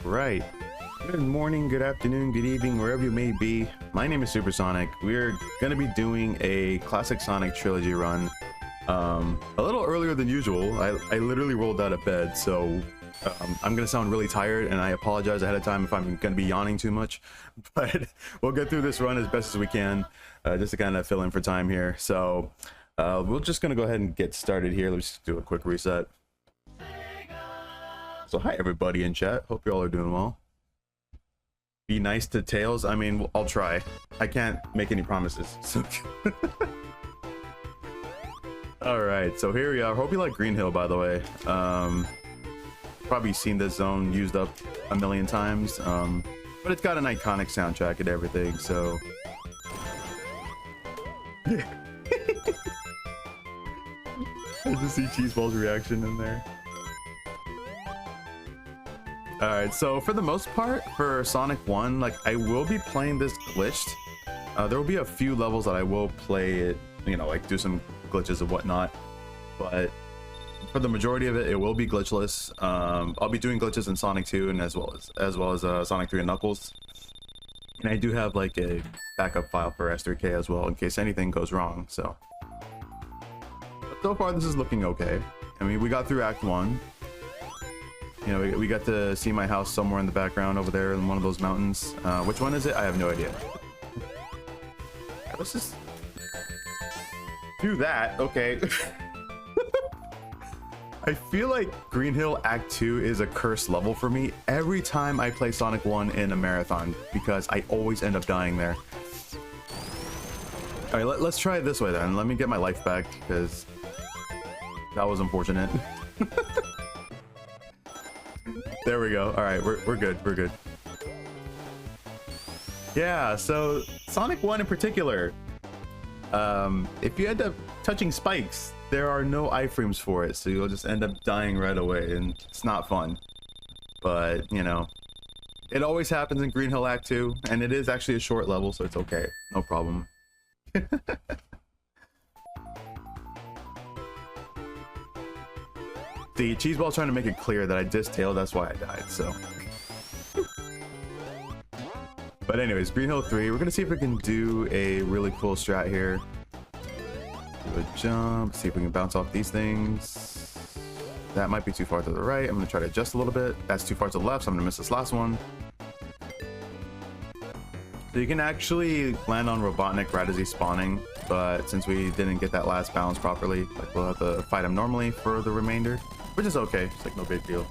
right. Good morning, good afternoon, good evening, wherever you may be. My name is Supersonic. We're going to be doing a classic Sonic Trilogy run. A little earlier than usual. I literally rolled out of bed, so I'm going to sound really tired, and I apologize ahead of time if I'm going to be yawning too much. But we'll get through this run as best as we can, just to kind of fill in for time here. So we're just going to go ahead and get started here. Let's just do a quick reset. So hi everybody in chat, hope you all are doing well. Be nice to Tails. I mean, I'll try. I can't make any promises. So all right, so here we are. Hope you like Green Hill, by the way. Probably seen this zone used up a million times, but it's got an iconic soundtrack and everything, so I just see Cheeseball's reaction in there. All right, so for the most part, for Sonic 1, like, I will be playing this glitched. There will be a few levels that I will play it, you know, like do some glitches and whatnot, but for the majority of it, it will be glitchless. I'll be doing glitches in Sonic 2 and as well as Sonic 3 and Knuckles. And I do have like a backup file for S3K as well in case anything goes wrong. So, but so far this is looking okay. I mean, we got through Act 1. You know, we got to see my house somewhere in the background over there in one of those mountains. Which one is it? I have no idea. Let's just do that. Okay. I feel like Green Hill Act 2 is a cursed level for me every time I play Sonic 1 in a marathon because I always end up dying there. All right, let's try it this way then. Let me get my life back because that was unfortunate. There we go. All right, we're good. We're good. Yeah, so Sonic 1 in particular, if you end up touching spikes, there are no iframes for it, so you'll just end up dying right away, and it's not fun. But, you know, it always happens in Green Hill Act 2, and it is actually a short level, so it's okay. No problem. The Cheeseball's trying to make it clear that I dissed Tail, that's why I died, so. But anyways, Green Hill 3, we're gonna see if we can do a really cool strat here. Do a jump, see if we can bounce off these things. That might be too far to the right. I'm gonna try to adjust a little bit. That's too far to the left, so I'm gonna miss this last one. So you can actually land on Robotnik right as he's spawning, but since we didn't get that last bounce properly, like, we'll have to fight him normally for the remainder, which is okay. It's like no big deal.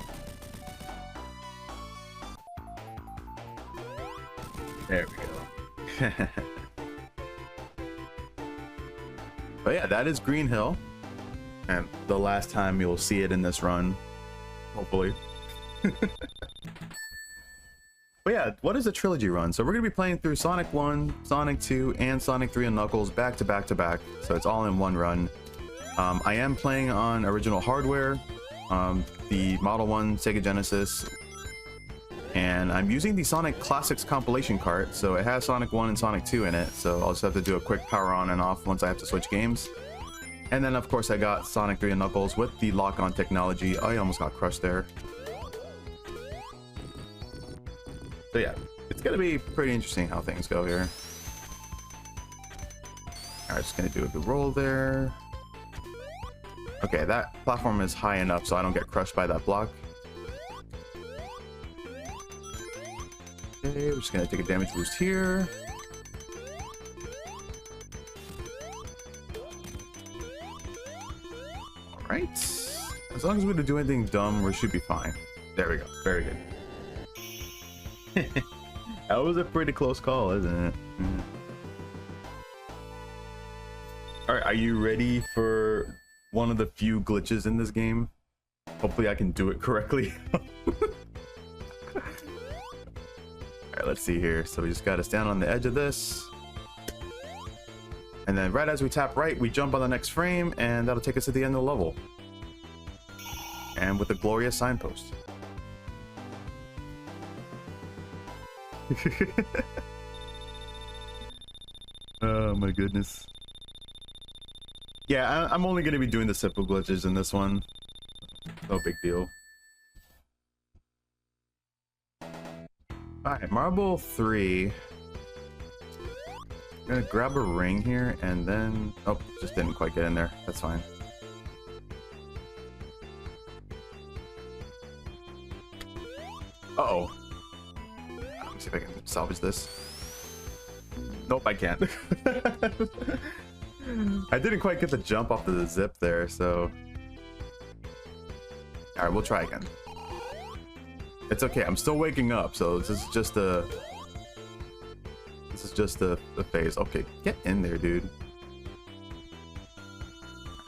There we go. But yeah, that is Green Hill, and the last time you'll see it in this run, hopefully. But yeah, what is a trilogy run? So we're gonna be playing through Sonic 1, Sonic 2, and Sonic 3 and Knuckles back to back to back. So it's all in one run. I am playing on original hardware, the Model 1 Sega Genesis, and I'm using the Sonic Classics compilation cart. So it has Sonic 1 and Sonic 2 in it. So I'll just have to do a quick power on and off once I have to switch games. And then of course I got Sonic 3 and Knuckles with the lock-on technology. I almost got crushed there. So yeah, it's gonna be pretty interesting how things go here. Alright, just gonna do a good roll there. Okay, that platform is high enough so I don't get crushed by that block. Okay, we're just gonna take a damage boost here. Alright. As long as we don't do anything dumb, we should be fine. There we go. Very good. That was a pretty close call, isn't it? Alright, are you ready for one of the few glitches in this game? Hopefully I can do it correctly. Alright, let's see here. So we just gotta stand on the edge of this. And then right as we tap right, we jump on the next frame, and that'll take us to the end of the level. And with a glorious signpost. Oh my goodness. Yeah, I'm only going to be doing the simple glitches in this one. No big deal. All right, marble 3. I'm gonna grab a ring here and then, oh, just didn't quite get in there. That's fine. Uh-oh. Let me see if I can salvage this. Nope, I can't. I didn't quite get the jump off the zip there, so. All right, we'll try again. It's okay, I'm still waking up, so this is just a phase. Okay, get in there, dude.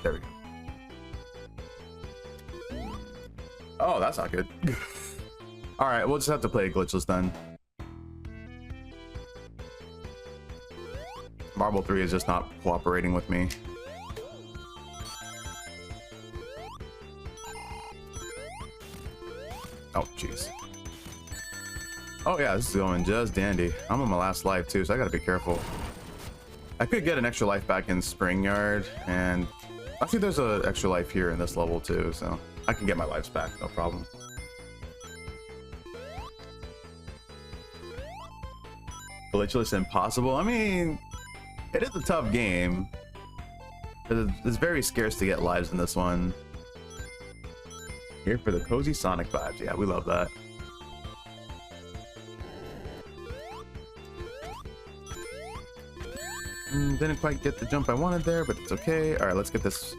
There we go. Oh, that's not good. All right, we'll just have to play it glitchless then. Marble 3 is just not cooperating with me. Oh, jeez. Oh yeah, this is going just dandy. I'm on my last life too, so I gotta be careful. I could get an extra life back in Spring Yard, and actually there's an extra life here in this level too, so I can get my lives back, no problem. Glitchless impossible? I mean, it is a tough game. It's very scarce to get lives in this one. Here for the cozy Sonic vibes. Yeah, we love that. Didn't quite get the jump I wanted there, but it's okay. All right, let's get this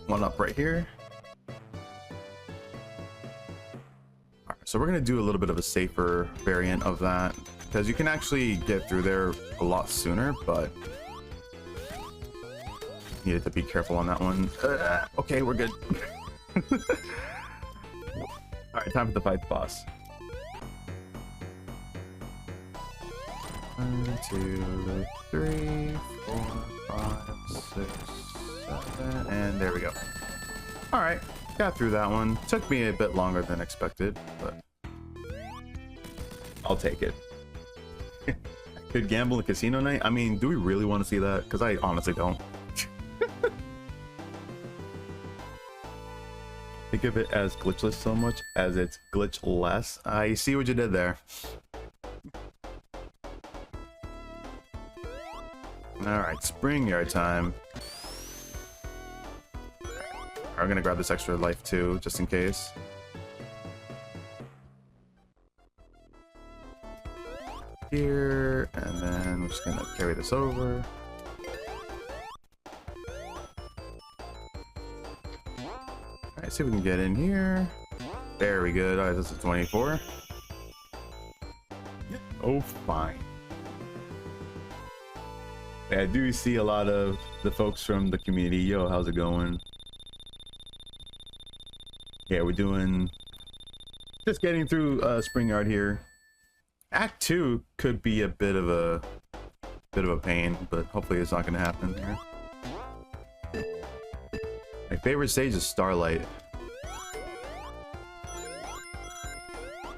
one up right here. All right, so we're gonna do a little bit of a safer variant of that because you can actually get through there a lot sooner, but needed to be careful on that one. Okay, we're good. All right, time for the fight boss. 1, 2, 3, 4, 5, 6, 7, and there we go. All right, got through that one. Took me a bit longer than expected, but I'll take it. Could gamble in casino night? I mean, do we really want to see that? Because I honestly don't. Think of it as glitchless so much as it's glitchless. I see what you did there. All right, Spring Yard time. I'm gonna grab this extra life too, just in case. Here, and then we're just gonna carry this over. Alright, see if we can get in here. There we go. Alright, this is 24. Oh, fine. I do see a lot of the folks from the community. Yo, how's it going? Yeah, we're doing just getting through Spring Yard here. Act 2 could be a bit of a pain, but hopefully it's not going to happen here. My favorite stage is Starlight.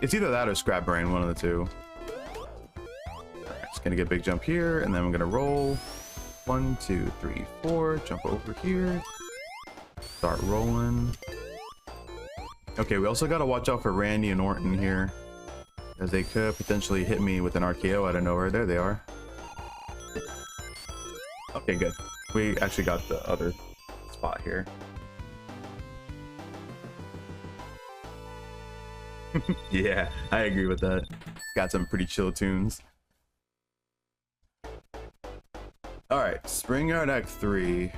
It's either that or Scrap Brain, one of the two. Alright, just gonna get a big jump here, and then I'm gonna roll. 1, 2, 3, 4. Jump over here. Start rolling. Okay, we also gotta watch out for Randy and Orton here, as they could potentially hit me with an RKO out of nowhere. There they are. Okay, good. We actually got the other spot here. Yeah, I agree with that. It's got some pretty chill tunes. Alright, Spring Yard Act 3.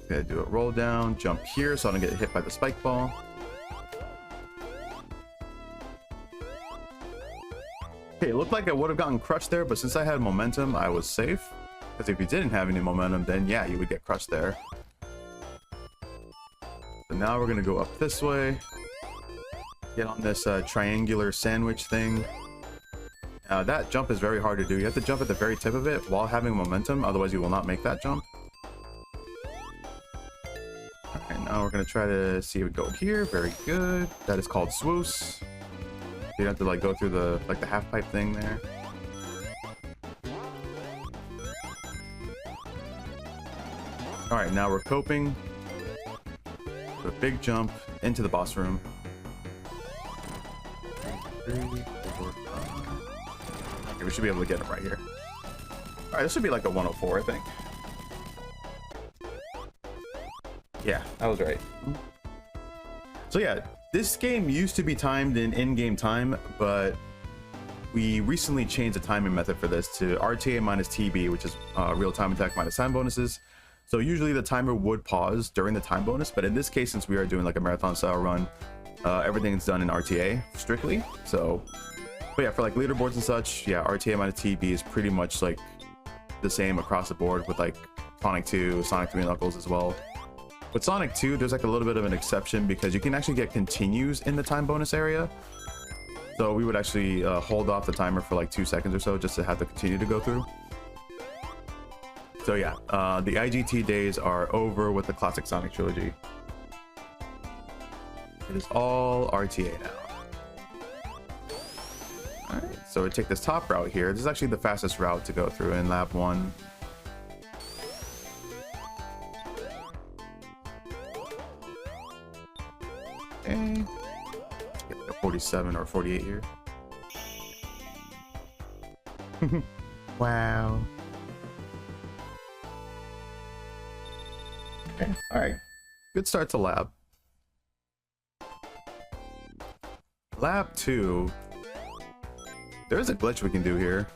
Gonna do a roll down, jump here so I don't get hit by the spike ball. Okay, it looked like I would have gotten crushed there, but since I had momentum, I was safe. Because if you didn't have any momentum, then yeah, you would get crushed there. So now we're gonna go up this way. Get on this triangular sandwich thing. That jump is very hard to do. You have to jump at the very tip of it while having momentum, otherwise you will not make that jump. Okay, now we're gonna try to see if we go here. Very good. That is called swoosh. You have to like go through the the half pipe thing there. All right, now we're coping. A big jump into the boss room. 3, 4, 5. Okay, we should be able to get it right here. All right, this should be like a 104, I think. Yeah, I was right. So yeah, this game used to be timed in-game time, but we recently changed the timing method for this to RTA minus TB, which is real-time attack minus time bonuses. So usually the timer would pause during the time bonus, but in this case, since we are doing like a marathon style run, everything is done in RTA strictly. So, but yeah, for like leaderboards and such, yeah, RTA minus TB is pretty much like the same across the board with like Sonic 2, Sonic 3 Knuckles as well. With Sonic 2, there's like a little bit of an exception because you can actually get continues in the time bonus area. So we would actually hold off the timer for like 2 seconds or so just to have the continue to go through. So yeah, the IGT days are over with the classic Sonic trilogy. It is all RTA now. All right, so we take this top route here. This is actually the fastest route to go through in lab 1. Okay, get a 47 or 48 here. Wow. Okay, all right, good start to lab. Lab 2, there's a glitch we can do here.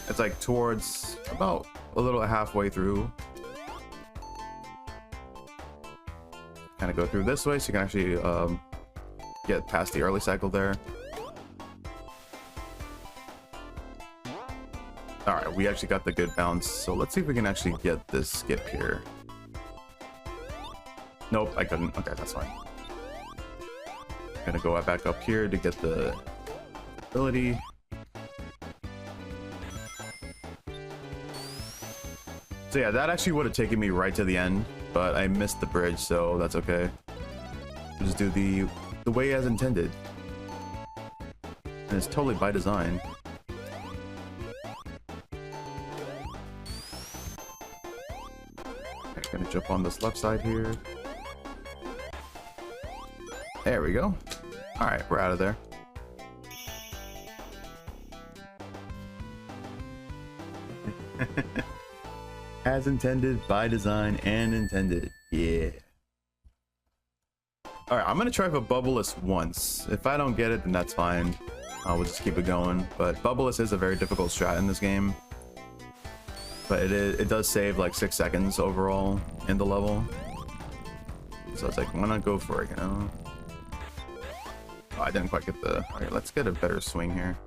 It's like towards about a little halfway through. Kind of go through this way so you can actually get past the early cycle there. All right, we actually got the good bounce, so let's see if we can actually get this skip here. Nope, I couldn't. Okay, that's fine. Gonna go back up here to get the ability. So yeah, that actually would have taken me right to the end, but I missed the bridge, so that's okay. We'll just do the way as intended. And it's totally by design. Okay, gonna jump on this left side here. There we go. All right, we're out of there. As intended, by design, and intended. Yeah. All right, I'm gonna try for Bubbleless once. If I don't get it, then that's fine. We'll just keep it going. But Bubbleless is a very difficult strat in this game. But it does save like 6 seconds overall in the level. So it's like, why not go for it, you know? Oh, I didn't quite get the... All right, let's get a better swing here.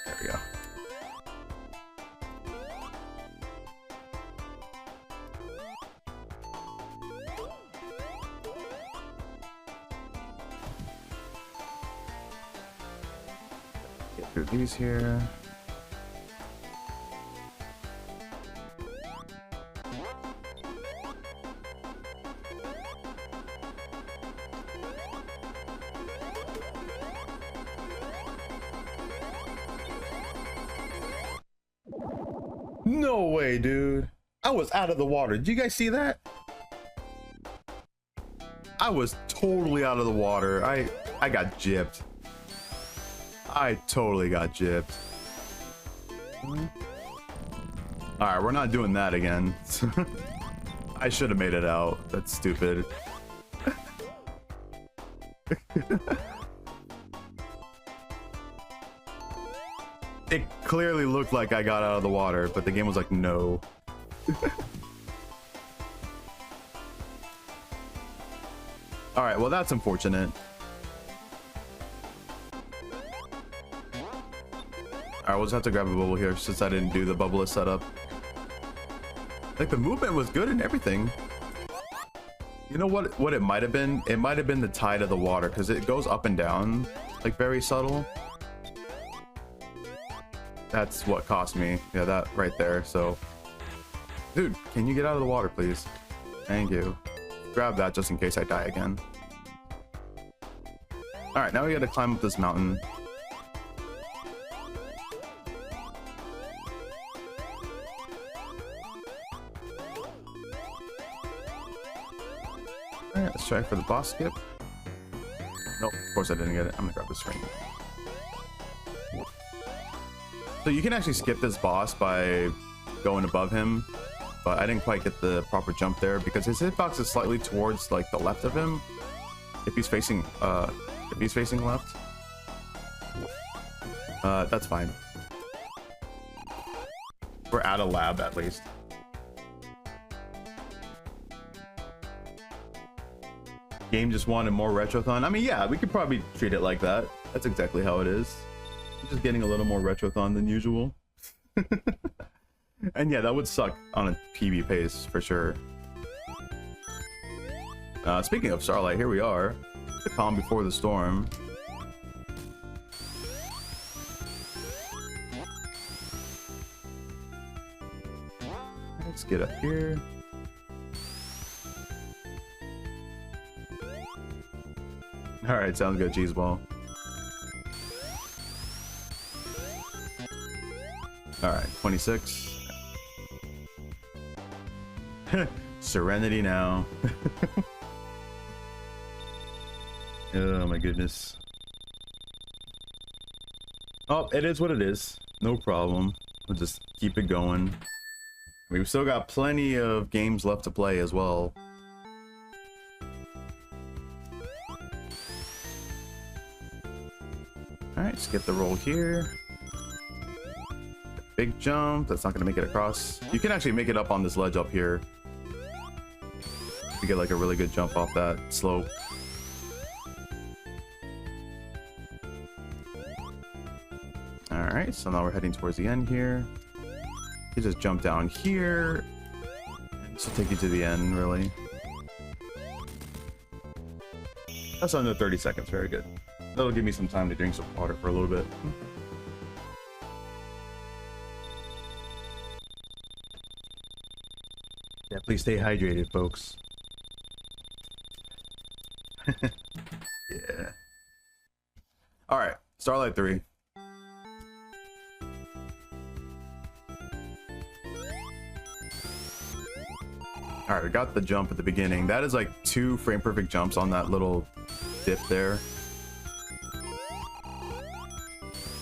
There we go. Get through these here. No way, dude. I was out of the water. Did you guys see that? I was totally out of the water. I got gypped. I totally got gypped. All right, we're not doing that again. I should have made it out. That's stupid. It clearly looked like I got out of the water, but the game was like, no. All right, well, that's unfortunate. All right, we'll just have to grab a bubble here since I didn't do the bubbleless setup. Like, the movement was good and everything. You know what it might have been? It might have been the tide of the water because it goes up and down, like very subtle. That's what cost me. Yeah, that right there. So, dude, can you get out of the water, please? Thank you. Grab that just in case I die again. All right, now we got to climb up this mountain. Alright, let's try for the boss skip. Nope, of course I didn't get it. I'm gonna grab this ring. So you can actually skip this boss by going above him, but I didn't quite get the proper jump there because his hitbox is slightly towards like the left of him. If he's facing left. That's fine. We're at a lab at least. Game just wanted more Retrothon. I mean, yeah, we could probably treat it like that. That's exactly how it is. Just getting a little more Retrothon than usual. And yeah, that would suck on a PB pace for sure. Speaking of Starlight, here we are. The calm before the storm. Let's get up here. Alright, sounds good, cheese ball. Alright, 26. Serenity now. Oh my goodness. Oh, it is what it is. No problem. We'll just keep it going. We've still got plenty of games left to play as well. Alright, just get the roll here. Big jump. That's not going to make it across. You can actually make it up on this ledge up here. You get like a really good jump off that slope. Alright, so now we're heading towards the end here. You just jump down here. This will take you to the end, really. That's under 30 seconds. Very good. That'll give me some time to drink some water for a little bit. Yeah, please stay hydrated, folks. Yeah. Alright, Starlight 3. Alright, we got the jump at the beginning. That is like 2 frame perfect jumps on that little dip there.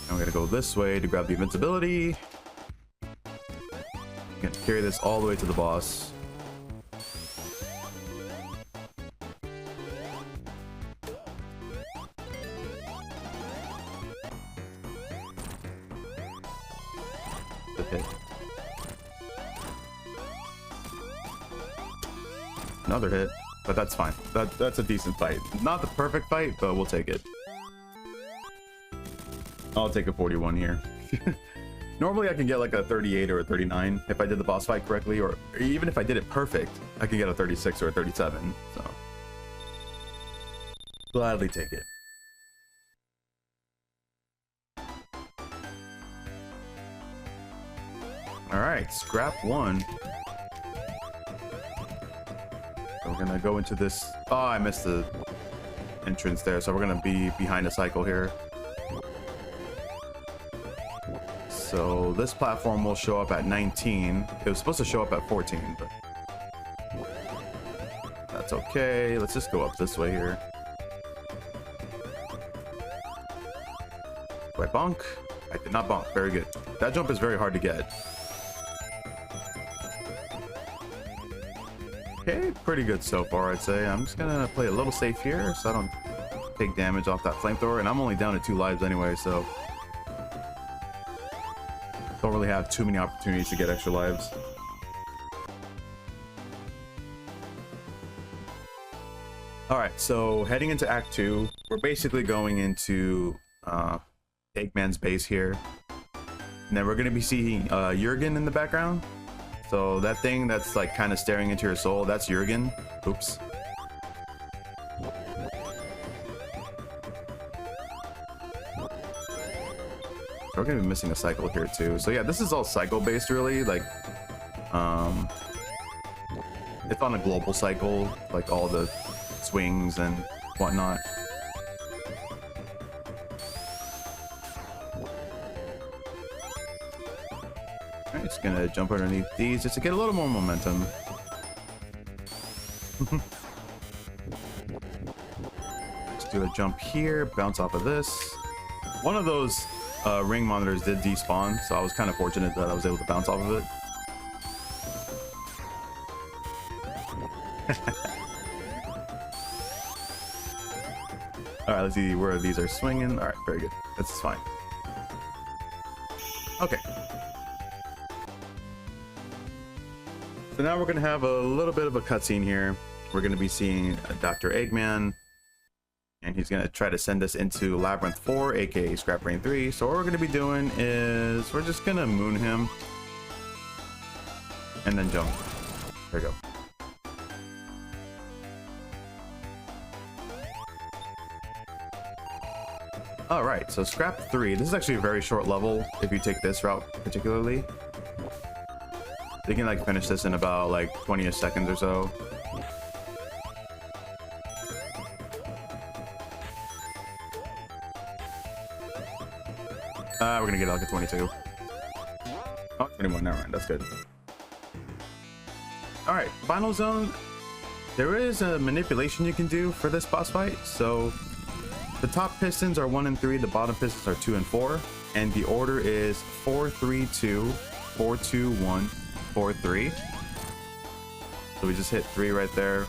I'm gonna go this way to grab the invincibility. I'm gonna carry this all the way to the boss. Good hit. Another hit, but that's fine. That's a decent fight. Not the perfect fight, but we'll take it. I'll take a 41 here. Normally I can get like a 38 or a 39 if I did the boss fight correctly, or even if I did it perfect, I could get a 36 or a 37, so gladly take it. Alright, scrap 1. So we're gonna go into this. Oh, I missed the entrance there, so we're gonna be behind a cycle here. So this platform will show up at 19. It was supposed to show up at 14, but that's okay. Let's just go up this way here. Do I bonk? I did not bonk. Very good. That jump is very hard to get. Okay, pretty good so far, I'd say. I'm just gonna play a little safe here so I don't take damage off that flamethrower, and I'm only down to 2 lives anyway, so don't really have too many opportunities to get extra lives. Alright, so heading into Act 2, we're basically going into Eggman's base here. And then we're going to be seeing Jurgen in the background. So that thing that's like kind of staring into your soul, that's Jurgen. Oops. We're gonna be missing a cycle here too. So yeah, this is all cycle based really. Like, it's on a global cycle, like all the swings and whatnot. I'm just gonna jump underneath these just to get a little more momentum. do a jump here, bounce off of this. One of those ring monitors did despawn, so I was kind of fortunate that I was able to bounce off of it. All right, let's see where these are swinging. All right, very good. That's fine. Okay. So now we're gonna have a little bit of a cutscene here. We're gonna be seeing Dr. Eggman, and he's gonna try to send us into Labyrinth 4, aka Scrap Brain 3. So what we're gonna be doing is we're just gonna moon him and then jump. There we go. All right, so Scrap 3. This is actually a very short level if you take this route particularly. You can like finish this in about like 20 seconds or so. We're gonna get like a 22. Oh, 21, never mind, that's good. All right, final zone. There is a manipulation you can do for this boss fight. So the top pistons are 1 and 3, the bottom pistons are 2 and 4, and the order is 4, 3, 2, 4, 2, 1, 4, 3. So we just hit 3 right there.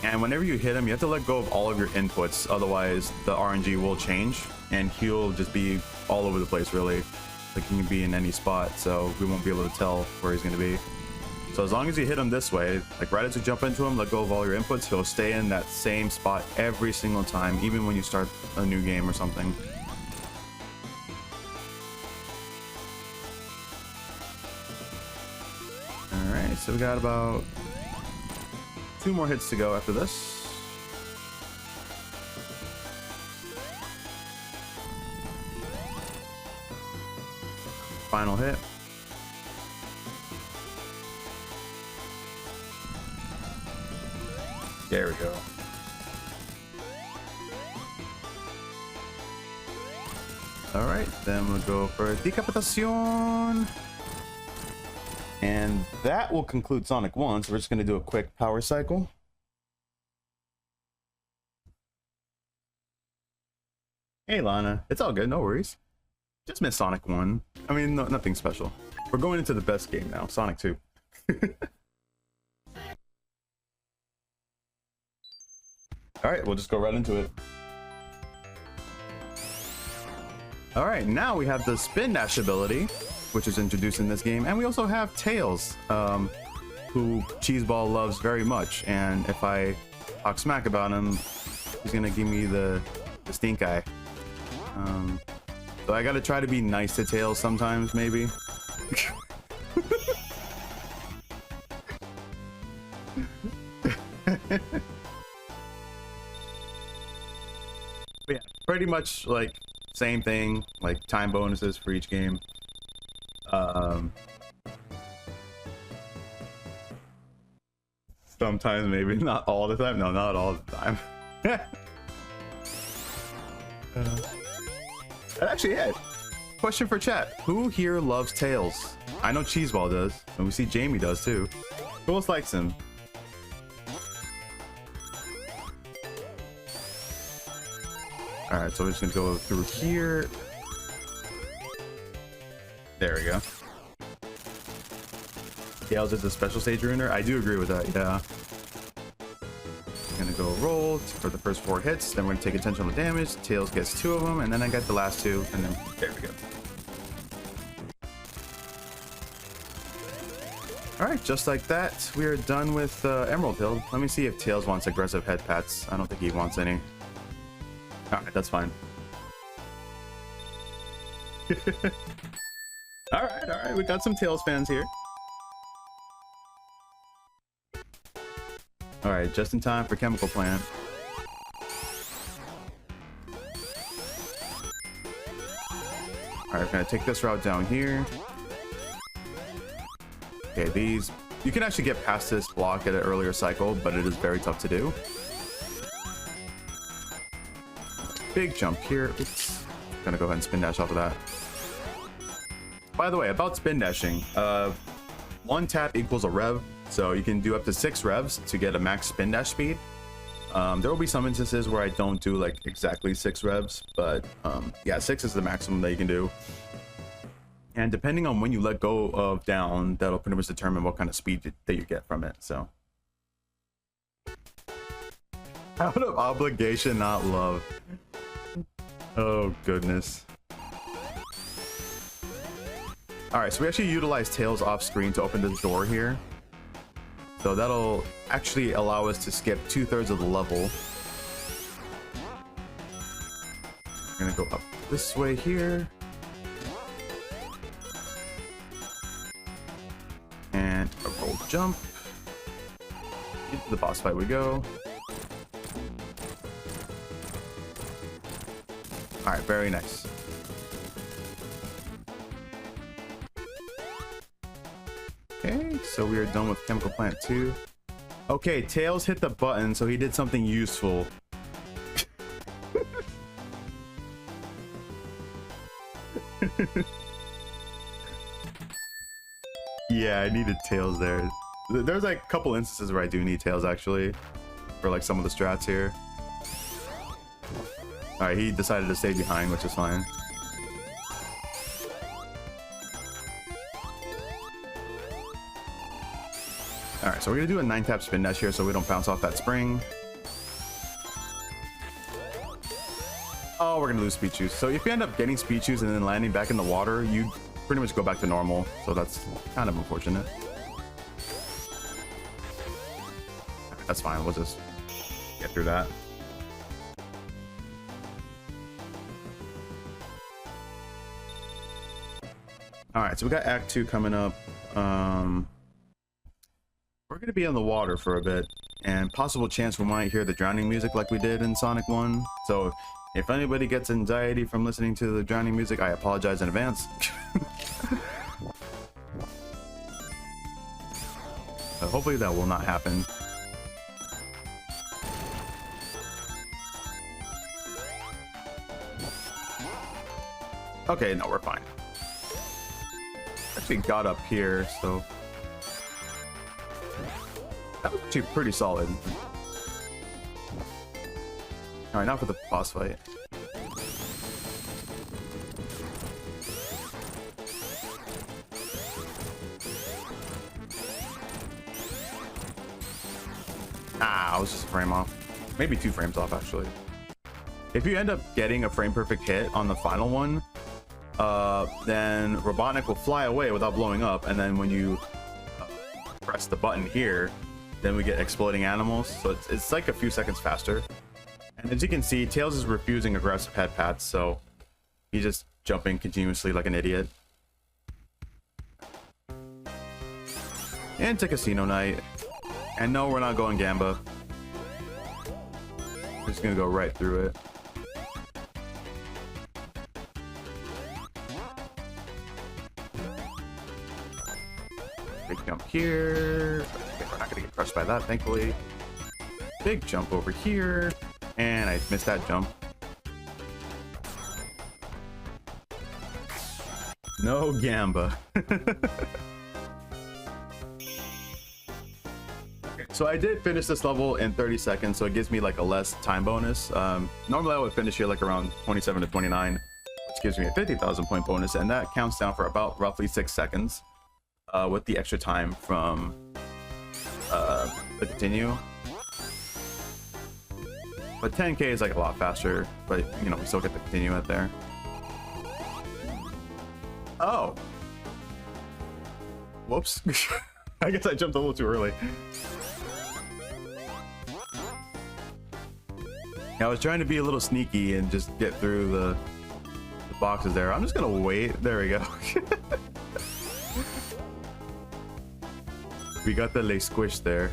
And whenever you hit him, you have to let go of all of your inputs, otherwise the RNG will change and he'll just be all over the place, really. Like he can be in any spot, so we won't be able to tell where he's gonna be. So as long as you hit him this way, like right as you jump into him, let go of all your inputs, he'll stay in that same spot every single time, even when you start a new game or something. All right, so we got about 2 more hits to go after this. Final hit. There we go. All right, then we'll go for Decapitación. And that will conclude Sonic 1, so we're just going to do a quick power cycle. Hey Lana, it's all good, no worries. Just missed Sonic 1. I mean, no, nothing special. We're going into the best game now, Sonic 2. Alright, we'll just go right into it. Alright, now we have the Spin Dash ability, which is introduced in this game, and we also have Tails, who Cheeseball loves very much, and if I talk smack about him, he's gonna give me the stink eye. So I gotta try to be nice to Tails sometimes, maybe. But yeah, pretty much like same thing, like time bonuses for each game. Sometimes, maybe not all the time. No, not all the time. Actually, yeah. Question for chat: who here loves Tails? I know Cheeseball does, and we see Jamie does too. Who else likes him? All right, so we're just gonna go through here. There we go. Tails is a special stage ruiner. I do agree with that. Yeah. I'm gonna go roll for the first 4 hits, then we're gonna take intentional damage. Tails gets 2 of them, and then I get the last 2, and then there we go. All right, just like that, we are done with Emerald Hill. Let me see if Tails wants aggressive head pats. I don't think he wants any. All right, that's fine. All right, we got some Tails fans here. All right, just in time for Chemical Plant. All right, we're gonna take this route down here. Okay, these, you can actually get past this block at an earlier cycle, but it is very tough to do. Big jump here. Oops. Gonna go ahead and spin dash off of that. By the way, about spin dashing, 1 tap equals a rev, so you can do up to 6 revs to get a max spin dash speed. There will be some instances where I don't do like exactly 6 revs, but yeah, 6 is the maximum that you can do. And depending on when you let go of down, that'll pretty much determine what kind of speed that you get from it. So out of obligation, not love. Oh goodness. All right, so we actually utilize Tails off screen to open this door here. So that'll actually allow us to skip 2/3 of the level. We're gonna go up this way here. And a roll jump. Into the boss fight we go. All right, very nice. Okay, so we are done with Chemical Plant 2. Okay, Tails hit the button, so he did something useful. Yeah, I needed Tails there. There's like a couple instances where I do need Tails actually, for like some of the strats here. All right, he decided to stay behind, which is fine. All right, so we're gonna do a 9-tap spin dash here so we don't bounce off that spring. Oh, we're gonna lose speed shoes. So if you end up getting speed shoes and then landing back in the water, you pretty much go back to normal. So that's kind of unfortunate. That's fine, we'll just get through that. All right, so we got Act 2 coming up. We're going to be on the water for a bit, and possible chance we might hear the drowning music like we did in Sonic 1. So if anybody gets anxiety from listening to the drowning music, I apologize in advance. But hopefully that will not happen. Okay, no, we're fine. Actually got up here, so that was actually pretty solid. All right, now for the boss fight. Ah, I was just a frame off. Maybe 2 frames off, actually. If you end up getting a frame perfect hit on the final one, then Robotnik will fly away without blowing up, and then when you press the button here, then we get exploding animals. So it's like a few seconds faster. And as you can see, Tails is refusing aggressive head pats, so he's just jumping continuously like an idiot. And to Casino Night. And no, we're not going Gamba. We're just gonna go right through it. Big jump here. Okay, we're not gonna get crushed by that, thankfully. Big jump over here. And I missed that jump. No Gamba. So I did finish this level in 30 seconds, so it gives me like a less time bonus. Normally I would finish here like around 27 to 29, which gives me a 50,000 point bonus, and that counts down for about roughly 6 seconds with the extra time from the continue. But 10k is like a lot faster, but you know, we still get the continue out there. Oh. Whoops. I guess I jumped a little too early. I was trying to be a little sneaky and just get through the boxes there. I'm just gonna wait. There we go. We got the lay squish there.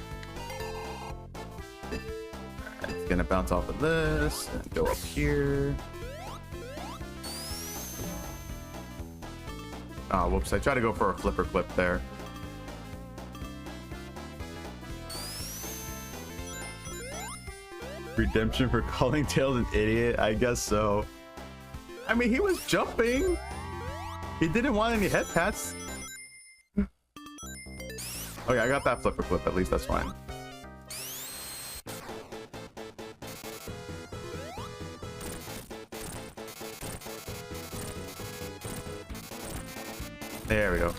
Alright, it's gonna bounce off of this and go up here. Oh, whoops. I tried to go for a flipper clip there. Redemption for calling Tails an idiot? I guess so. I mean, he was jumping. He didn't want any head pats. Okay, I got that flipper clip. At least that's fine. There we go.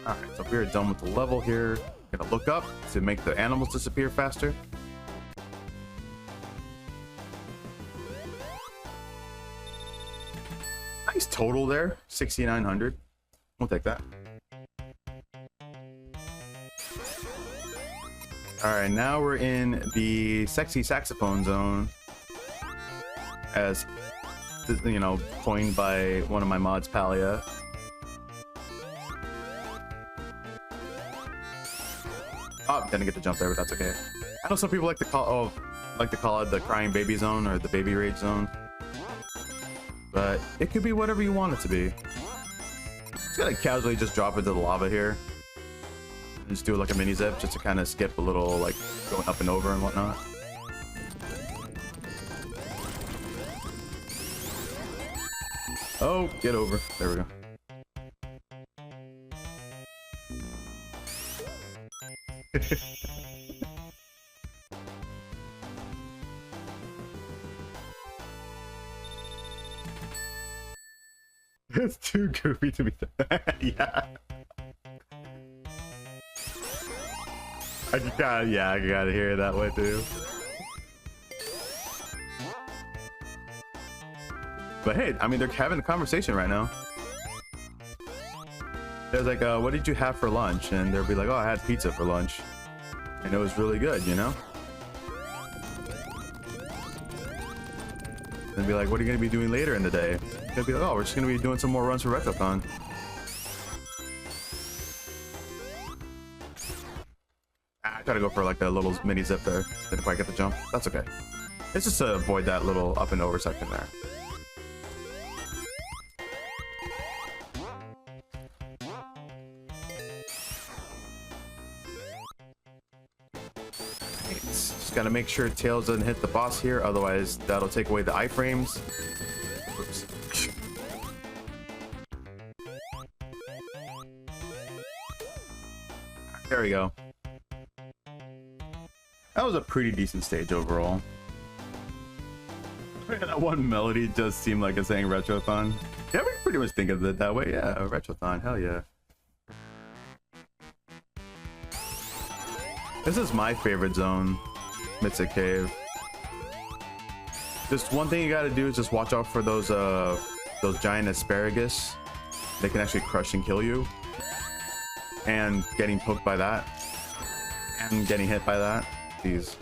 Alright, so we're done with the level here. Gonna look up to make the animals disappear faster. Nice total there, 6,900. We'll take that. Alright, now we're in the sexy saxophone zone. As, you know, coined by one of my mods, Palia. Oh, didn't get to jump there, but that's okay. I know some people like to call it the crying baby zone or the baby rage zone, but it could be whatever you want it to be. Just gotta casually just drop into the lava here, and just do like a mini zip just to kind of skip a little like going up and over and whatnot. Oh, get over. There we go. It's too goofy to be yeah. I gotta hear it that way too. But hey, I mean, they're having a conversation right now. There's like, what did you have for lunch? And they'll be like, oh, I had pizza for lunch. And it was really good, you know? And be like, what are you going to be doing later in the day? They'll be like, oh, we're just going to be doing some more runs for Retrothon. I tried to go for like a little mini zip there. Didn't quite get the jump. That's okay. It's just to avoid that little up and over section there. Just gotta make sure Tails doesn't hit the boss here, otherwise that'll take away the iframes. Oops. There we go. That was a pretty decent stage overall. That one melody does seem like it's saying Retrothon. Yeah, we pretty much think of it that way. Yeah, Retrothon, hell yeah. This is my favorite zone, Mythic Cave. Just one thing you gotta do is just watch out for those giant asparagus. They can actually crush and kill you. And getting poked by that. And getting hit by that. Jeez.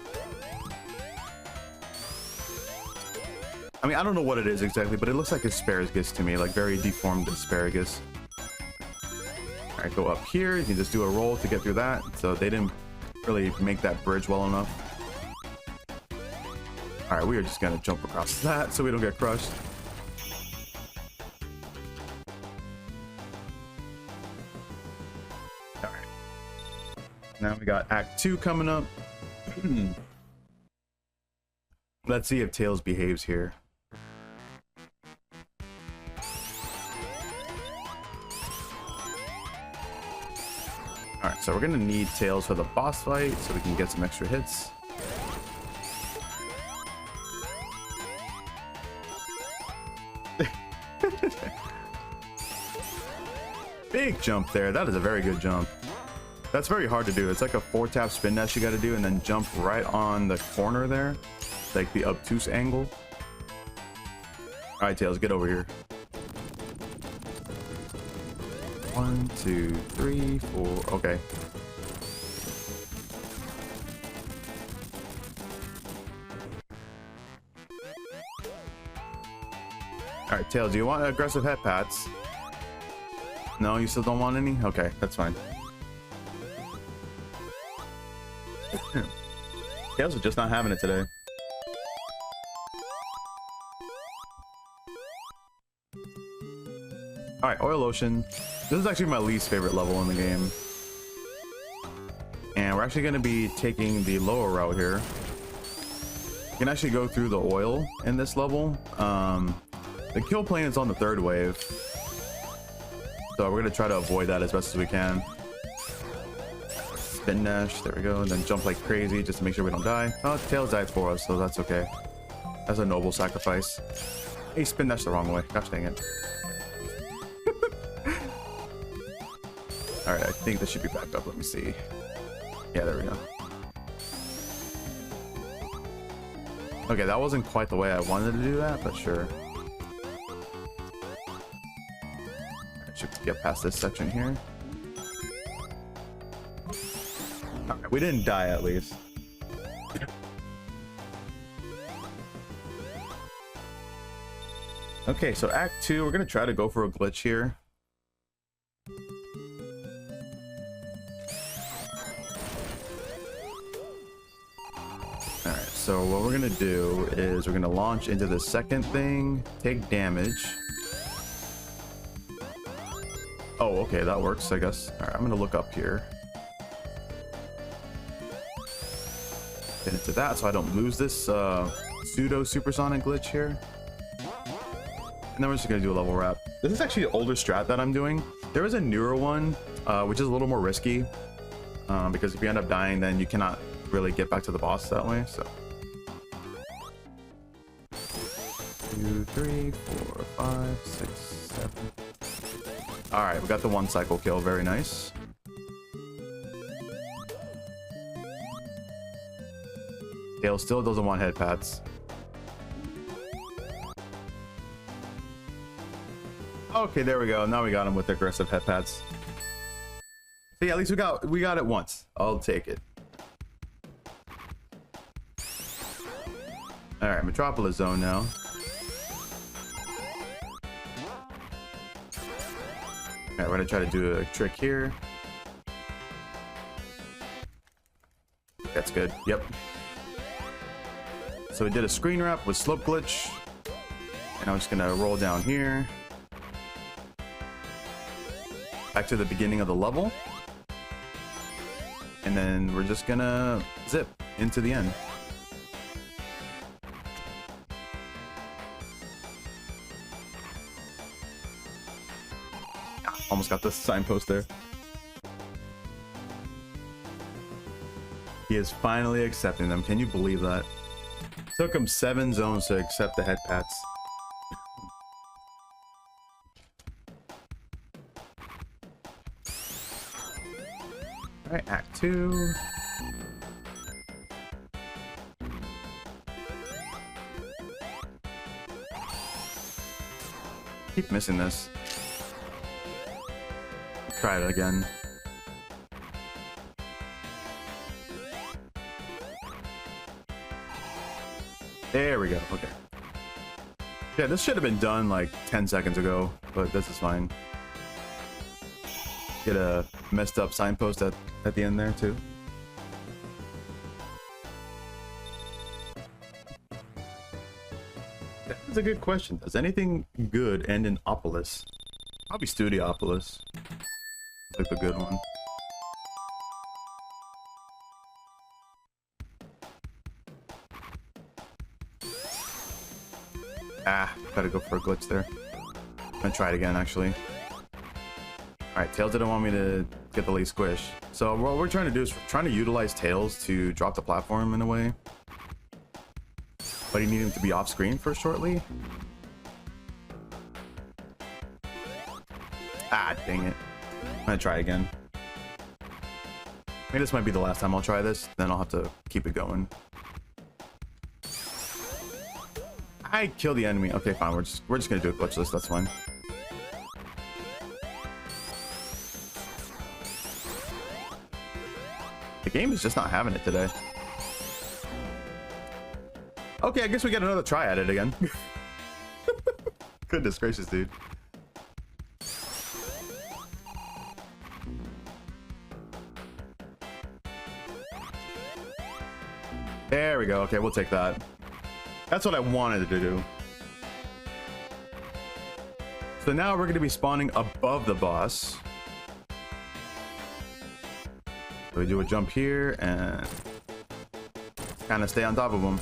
I mean, I don't know what it is exactly, but it looks like asparagus to me, like very deformed asparagus. Alright, go up here. You can just do a roll to get through that. So they didn't really make that bridge well enough. All right, we are just gonna jump across that so we don't get crushed. All right, now we got Act 2 coming up. Let's see if Tails behaves here. Alright, so we're gonna need Tails for the boss fight so we can get some extra hits. Big jump there. That is a very good jump. That's very hard to do. It's like a 4-tap spin dash you gotta do and then jump right on the corner there. Like the obtuse angle. Alright, Tails, get over here. 1, 2, 3, 4. Okay. All right, Tails, do you want aggressive head pats? No, you still don't want any? Okay, that's fine. Tails are just not having it today. All right, Oil Ocean. This is actually my least favorite level in the game. And we're actually going to be taking the lower route here. You can actually go through the oil in this level. The kill plane is on the 3rd wave. So we're going to try to avoid that as best as we can. Spin dash, there we go. And then jump like crazy just to make sure we don't die. Oh, Tails died for us, so that's okay. That's a noble sacrifice. Hey, spin dash the wrong way. Gosh dang it. Alright, I think this should be backed up. Let me see. Yeah, there we go. Okay, that wasn't quite the way I wanted to do that, but sure. I should get past this section here. Alright, we didn't die at least. Okay, so Act 2, we're gonna try to go for a glitch here. Alright, so what we're gonna do is we're gonna launch into the second thing, take damage. Oh, okay, that works, I guess. Alright, I'm gonna look up here. Get into that so I don't lose this pseudo supersonic glitch here. And then we're just gonna do a level wrap. This is actually an older strat that I'm doing. There is a newer one, which is a little more risky, because if you end up dying, then you cannot really get back to the boss that way. So 2, 3, 4, 5, 6, 7. All right, we got the 1 cycle kill. Very nice. Tail still doesn't want head pats. Okay, there we go. Now we got him with aggressive head pats. So yeah, at least we got it once. I'll take it. All right, Metropolis Zone now. All right, we're gonna try to do a trick here. That's good. Yep. So we did a screen wrap with slope glitch, and I'm just gonna roll down here. Back to the beginning of the level, and then we're just gonna zip into the end. Almost got the signpost there. He is finally accepting them. Can you believe that? Took him 7 zones to accept the head pats. All right, Act 2. Keep missing this. Try it again. There we go. Okay. Yeah, this should have been done like 10 seconds ago, but this is fine. Get a messed up signpost at the end there too. That's a good question. Does anything good end in Opolis? Probably Studiopolis. Like the good one. Ah, gotta go for a glitch there. I'm gonna try it again actually. Alright, Tails didn't want me to get the lead squish. So what we're trying to do is we're trying to utilize Tails to drop the platform in a way. But you need him to be off screen for shortly. Ah, dang it. I'm gonna try again. Maybe this might be the last time I'll try this, then I'll have to keep it going. I kill the enemy. Okay, fine. We're just gonna do a glitchless. That's fine. The game is just not having it today. Okay, I guess we get another try at it again. Goodness gracious, dude. There we go. Okay, we'll take that. That's what I wanted to do. So now we're going to be spawning above the boss. So we do a jump here and kind of stay on top of him.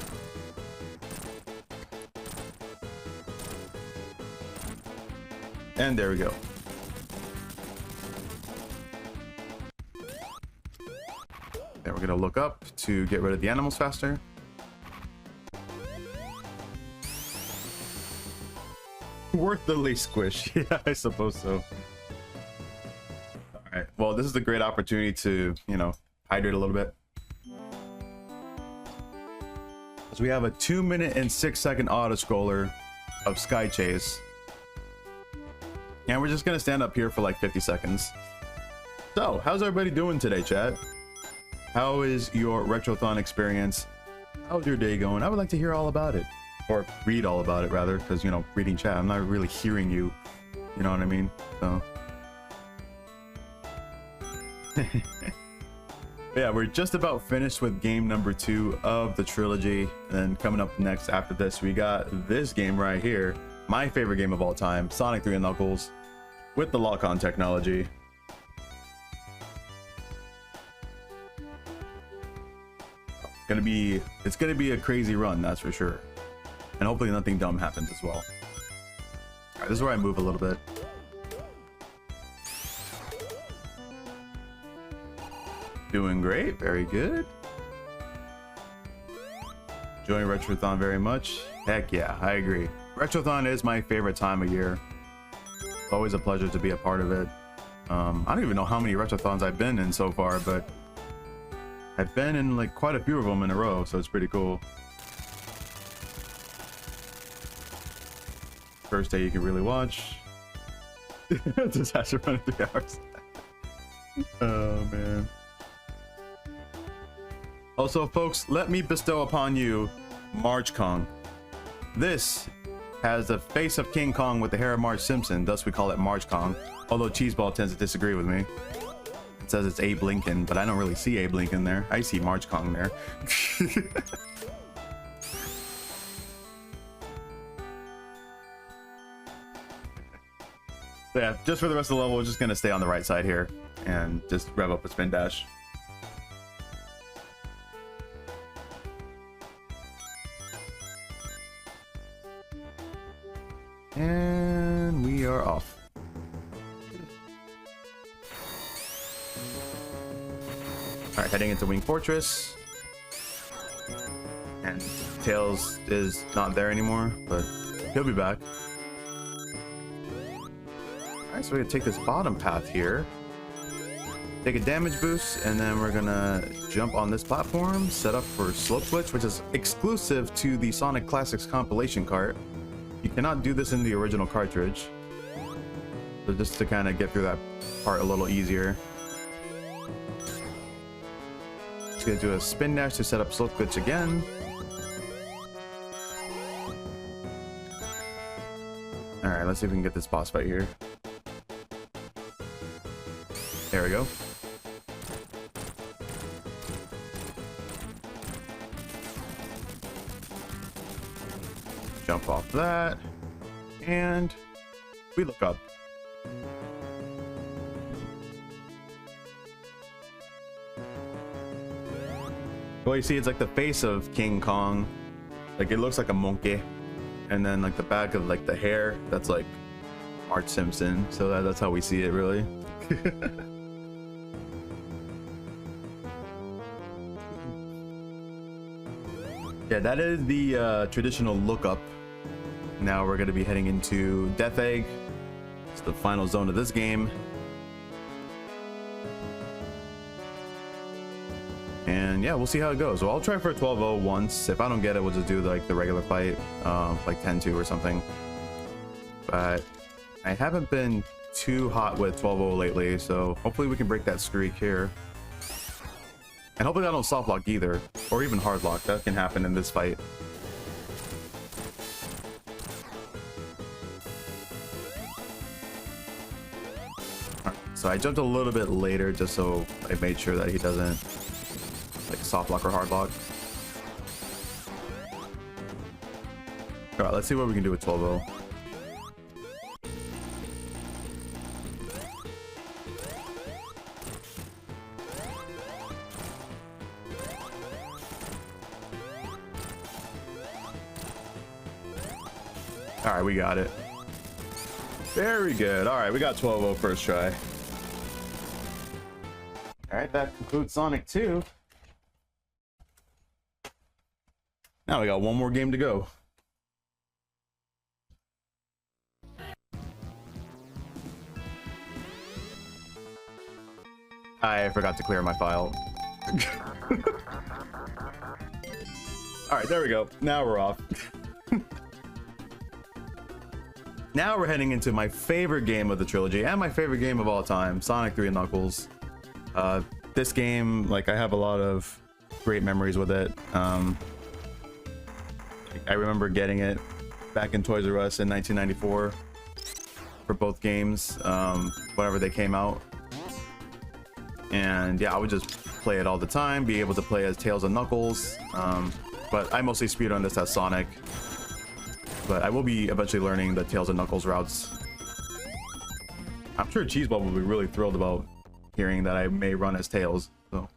And there we go. Then we're going to look up to get rid of the animals faster. Worthily squish. Yeah, I suppose so. All right. Well, this is a great opportunity to, you know, hydrate a little bit. So we have a 2-minute and 6-second auto scroller of Sky Chase. And we're just gonna stand up here for like 50 seconds. So, how's everybody doing today, chat? How is your Retrothon experience? How's your day going? I would like to hear all about it. Or read all about it, rather, because, you know, reading chat, I'm not really hearing you. You know what I mean? So. Yeah, we're just about finished with game number 2 of the trilogy. And coming up next after this, we got this game right here. My favorite game of all time, Sonic 3 and Knuckles, with the lock-on technology. It's gonna be a crazy run, that's for sure. And hopefully nothing dumb happens as well. Alright, this is where I move a little bit. Doing great, very good. Enjoying Retrothon very much. Heck yeah, I agree. Retrothon is my favorite time of year. It's always a pleasure to be a part of it. I don't even know how many Retrothons I've been in so far, but I've been in like quite a few of them in a row, so it's pretty cool. First day you can really watch. Disaster running 3 hours. Oh man. Also, folks, let me bestow upon you Marge Kong. This has the face of King Kong with the hair of Marge Simpson, thus we call it Marge Kong. Although Cheeseball tends to disagree with me. It says it's Abe Lincoln, but I don't really see Abe Lincoln there. I see Marge Kong there. Yeah, just for the rest of the level, we're just gonna stay on the right side here and just rev up a spin dash. And we are off. Alright, heading into Wing Fortress. And Tails is not there anymore, but he'll be back. Alright, so we're gonna take this bottom path here. Take a damage boost, and then we're gonna jump on this platform, set up for Slope Glitch, which is exclusive to the Sonic Classics compilation cart. You cannot do this in the original cartridge. So just to kind of get through that part a little easier. Just gonna do a spin dash to set up Slope Glitch again. Alright, let's see if we can get this boss fight here. There we go. Jump off that, and we look up. Well, you see, it's like the face of King Kong. Like, it looks like a monkey. And then, like, the back of, like, the hair, that's, like, Marge Simpson. So that's how we see it, really. Yeah, that is the traditional lookup. Now we're going to be heading into Death Egg. It's the final zone of this game. And yeah, we'll see how it goes. So I'll try for a 12-0 once. If I don't get it, we'll just do like the regular fight, like 10-2 or something. But I haven't been too hot with 12-0 lately, so hopefully we can break that streak here. And hopefully I don't soft lock either, or even hard lock. That can happen in this fight. Right, so I jumped a little bit later just so I made sure that he doesn't like soft lock or hard lock. Alright, let's see what we can do with 12-0. All right, we got it. Very good. All right, we got 12-0 first try. All right, that concludes Sonic 2. Now we got one more game to go. I forgot to clear my file. All right, there we go. Now we're off. Now we're heading into my favorite game of the trilogy and my favorite game of all time, Sonic 3 and Knuckles. This game, like, I have a lot of great memories with it. I remember getting it back in Toys R Us in 1994 for both games, whenever they came out. And yeah, I would just play it all the time, be able to play as Tails and Knuckles. But I mostly speedrun this as Sonic. But I will be eventually learning the Tails and Knuckles routes. I'm sure Cheeseball will be really thrilled about hearing that I may run as Tails. So.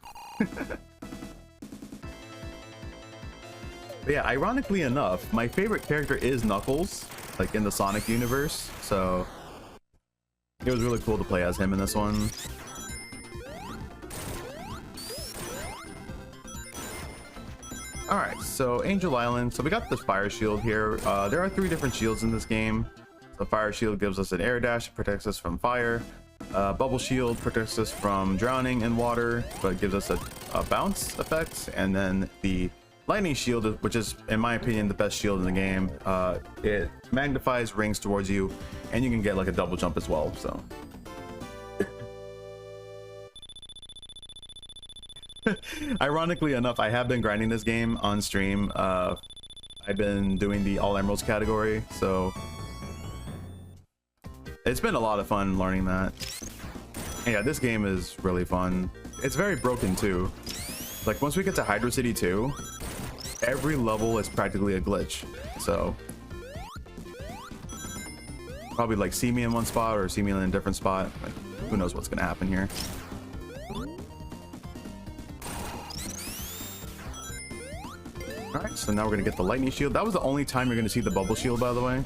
But yeah, ironically enough, my favorite character is Knuckles, like in the Sonic universe. So it was really cool to play as him in this one. All right, so Angel Island. So we got this fire shield here. There are 3 different shields in this game. So fire shield gives us an air dash, protects us from fire. Bubble shield protects us from drowning in water, but gives us a bounce effect. And then the lightning shield, which is, in my opinion, the best shield in the game. It magnifies rings towards you, and you can get like a double jump as well. So. Ironically enough, I have been grinding this game on stream. I've been doing the all emeralds category, so it's been a lot of fun learning that. And yeah, this game is really fun. It's very broken too. Like once we get to Hydro City 2, every level is practically a glitch. So probably like see me in one spot or see me in a different spot. Like, who knows what's gonna happen here. Alright, so now we're gonna get the lightning shield. That was the only time you're gonna see the bubble shield, by the way.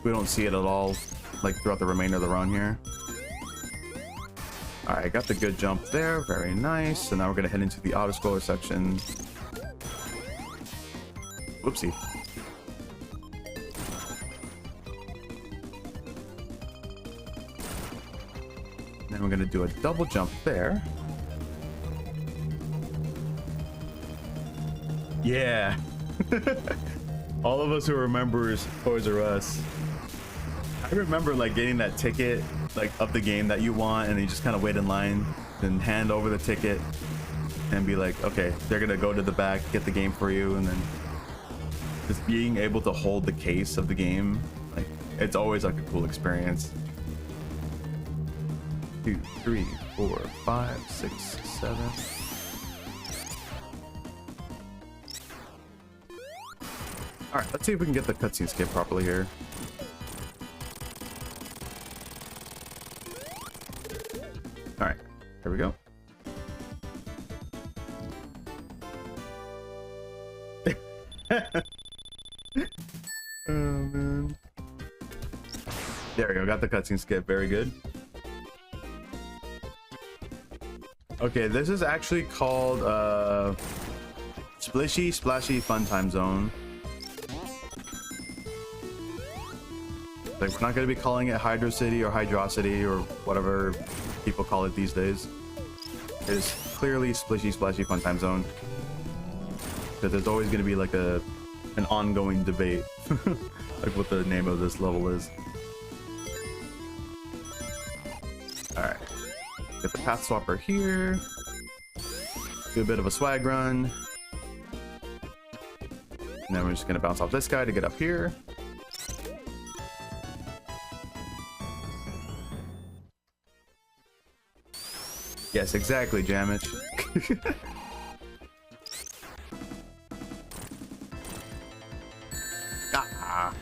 We don't see it at all, like throughout the remainder of the run here. Alright, got the good jump there, very nice. So now we're gonna head into the auto scroller section. Whoopsie. Then we're gonna do a double jump there. Yeah. All of us who remembers Toys R Us. I remember like getting that ticket like of the game that you want, and you just kind of wait in line and hand over the ticket and be like, okay, they're gonna go to the back, get the game for you, and then just being able to hold the case of the game, like it's always like a cool experience. 2, 3, 4, 5, 6, 7. All right, let's see if we can get the cutscene skip properly here. All right, here we go. Oh man. There we go, got the cutscene skip, very good. Okay, this is actually called Splishy Splashy Fun Time Zone. Like, we're not going to be calling it Hydro City or Hydrocity or whatever people call it these days. It is clearly Splishy Splashy Fun Time Zone. Because there's always going to be like an ongoing debate like what the name of this level is. Alright. Get the path swapper here. Do a bit of a swag run. And then we're just going to bounce off this guy to get up here. Yes, exactly, Jamich. Ah,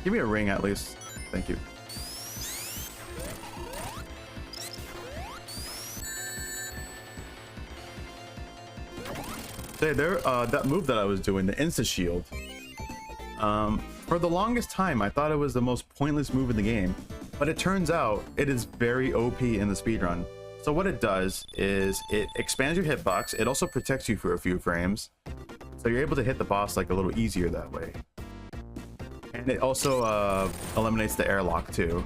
give me a ring at least. Thank you. Hey, there, that move that I was doing, the Insta Shield. For the longest time, I thought it was the most pointless move in the game, but it turns out it is very OP in the speedrun. So what it does is it expands your hitbox. It also protects you for a few frames. So you're able to hit the boss like a little easier that way. And it also eliminates the airlock too.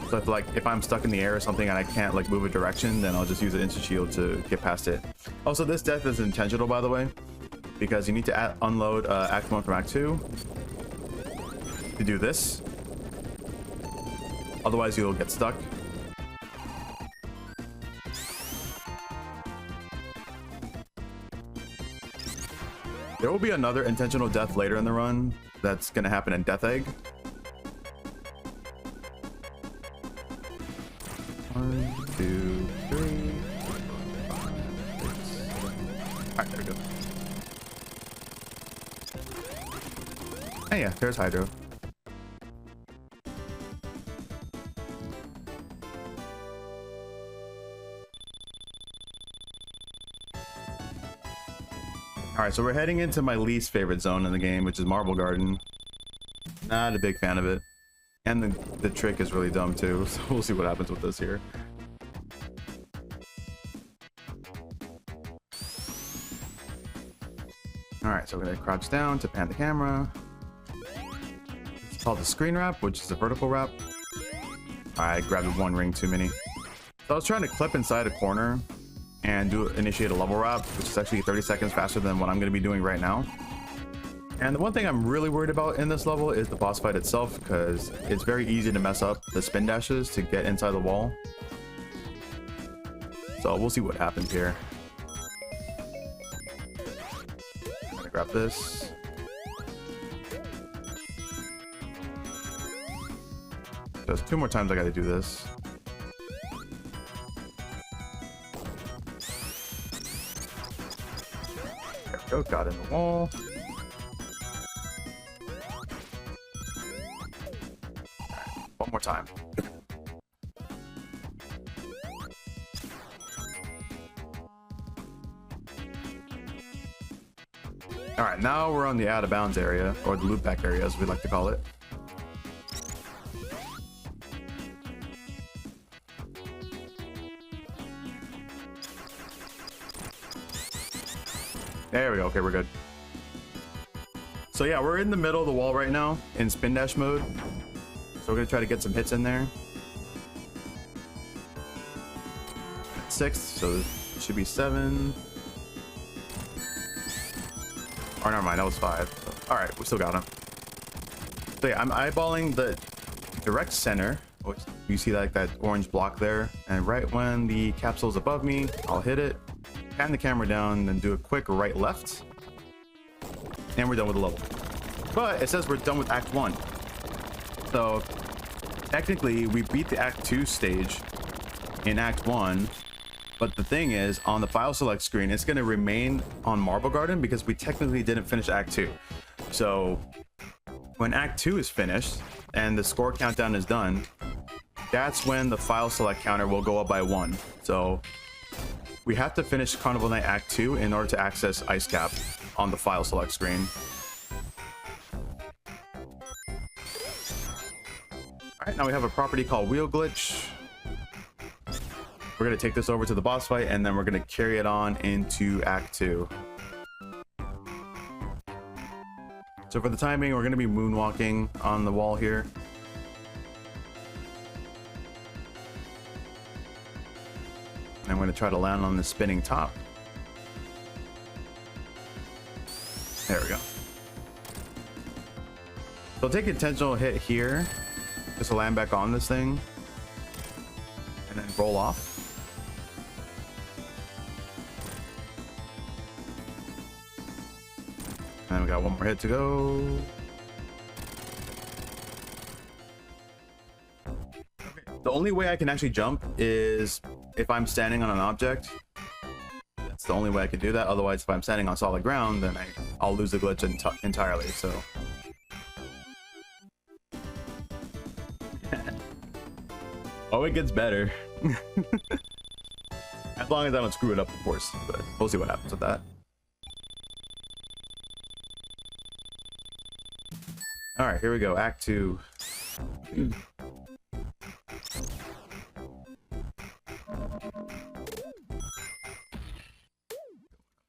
So if I'm stuck in the air or something and I can't like move a direction, then I'll just use an instant shield to get past it. Also, this death is intentional, by the way, because you need to unload Act 1 from Act 2 to do this. Otherwise, you'll get stuck. There will be another intentional death later in the run that's going to happen in Death Egg. 1, 2, 3, 4, 5, 6. All right, there we go. Oh yeah, there's Hydro. All right, so we're heading into my least favorite zone in the game, which is Marble Garden. Not a big fan of it. And the trick is really dumb too, so we'll see what happens with this here. All right, so we're gonna crouch down to pan the camera. It's called the screen wrap, which is a vertical wrap. I grabbed one ring too many. So I was trying to clip inside a corner and initiate a level wrap, which is actually 30 seconds faster than what I'm going to be doing right now. And the one thing I'm really worried about in this level is the boss fight itself, because it's very easy to mess up the spin dashes to get inside the wall. So we'll see what happens here. I'm gonna grab this. Just 2 more times I gotta do this. There we go, got in the wall. One more time. All right, now we're on the out of bounds area, or the loop back area as we like to call it. There we go. Okay, we're good. So yeah, we're in the middle of the wall right now in spin dash mode. So we're gonna try to get some hits in there. 6, so it should be 7. Oh, never mind, that was 5. So, all right, we still got him. So yeah, I'm eyeballing the direct center, which you see like that orange block there, and right when the capsule is above me, I'll hit it, pan the camera down, and do a quick right left, and we're done with the level. But it says we're done with Act 1. So technically we beat the Act 2 stage in Act 1, but the thing is, on the file select screen, it's going to remain on Marble Garden because we technically didn't finish Act 2. So when Act 2 is finished and the score countdown is done, that's when the file select counter will go up by 1. So we have to finish Carnival Night Act 2 in order to access Ice Cap on the file select screen. Alright, now we have a property called Wheel Glitch. We're going to take this over to the boss fight, and then we're going to carry it on into Act 2. So for the timing, we're going to be moonwalking on the wall here. And I'm going to try to land on the spinning top. There we go. So I'll take an intentional hit here, just to land back on this thing, and then roll off. And we got one more hit to go. Okay. The only way I can actually jump is if I'm standing on an object. That's the only way I can do that. Otherwise, if I'm standing on solid ground, then I'll lose the glitch entirely. So. Oh, it gets better. As long as I don't screw it up, of course. But we'll see what happens with that. All right, here we go. Act 2.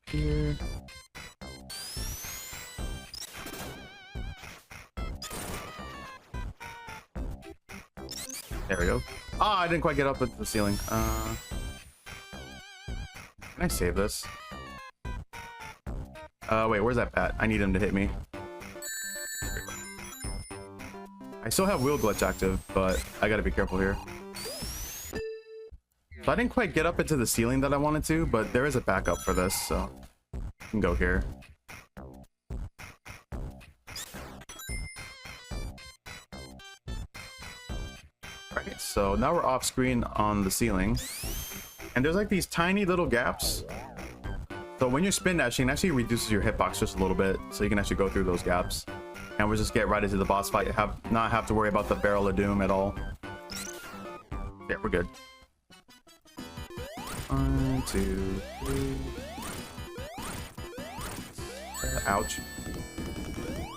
Here. There we go. Ah, I didn't quite get up at the ceiling. Can I save this? Wait, where's that bat? I need him to hit me. I still have wheel glitch active, but I gotta be careful here. So I didn't quite get up into the ceiling that I wanted to, but there is a backup for this, so I can go here. Right, so now we're off screen on the ceiling, and there's like these tiny little gaps. So when you're spin dashing, it actually reduces your hitbox just a little bit, so you can actually go through those gaps. And we'll just get right into the boss fight. Not have to worry about the barrel of doom at all. Yeah, we're good. 1, 2, 3. Ouch.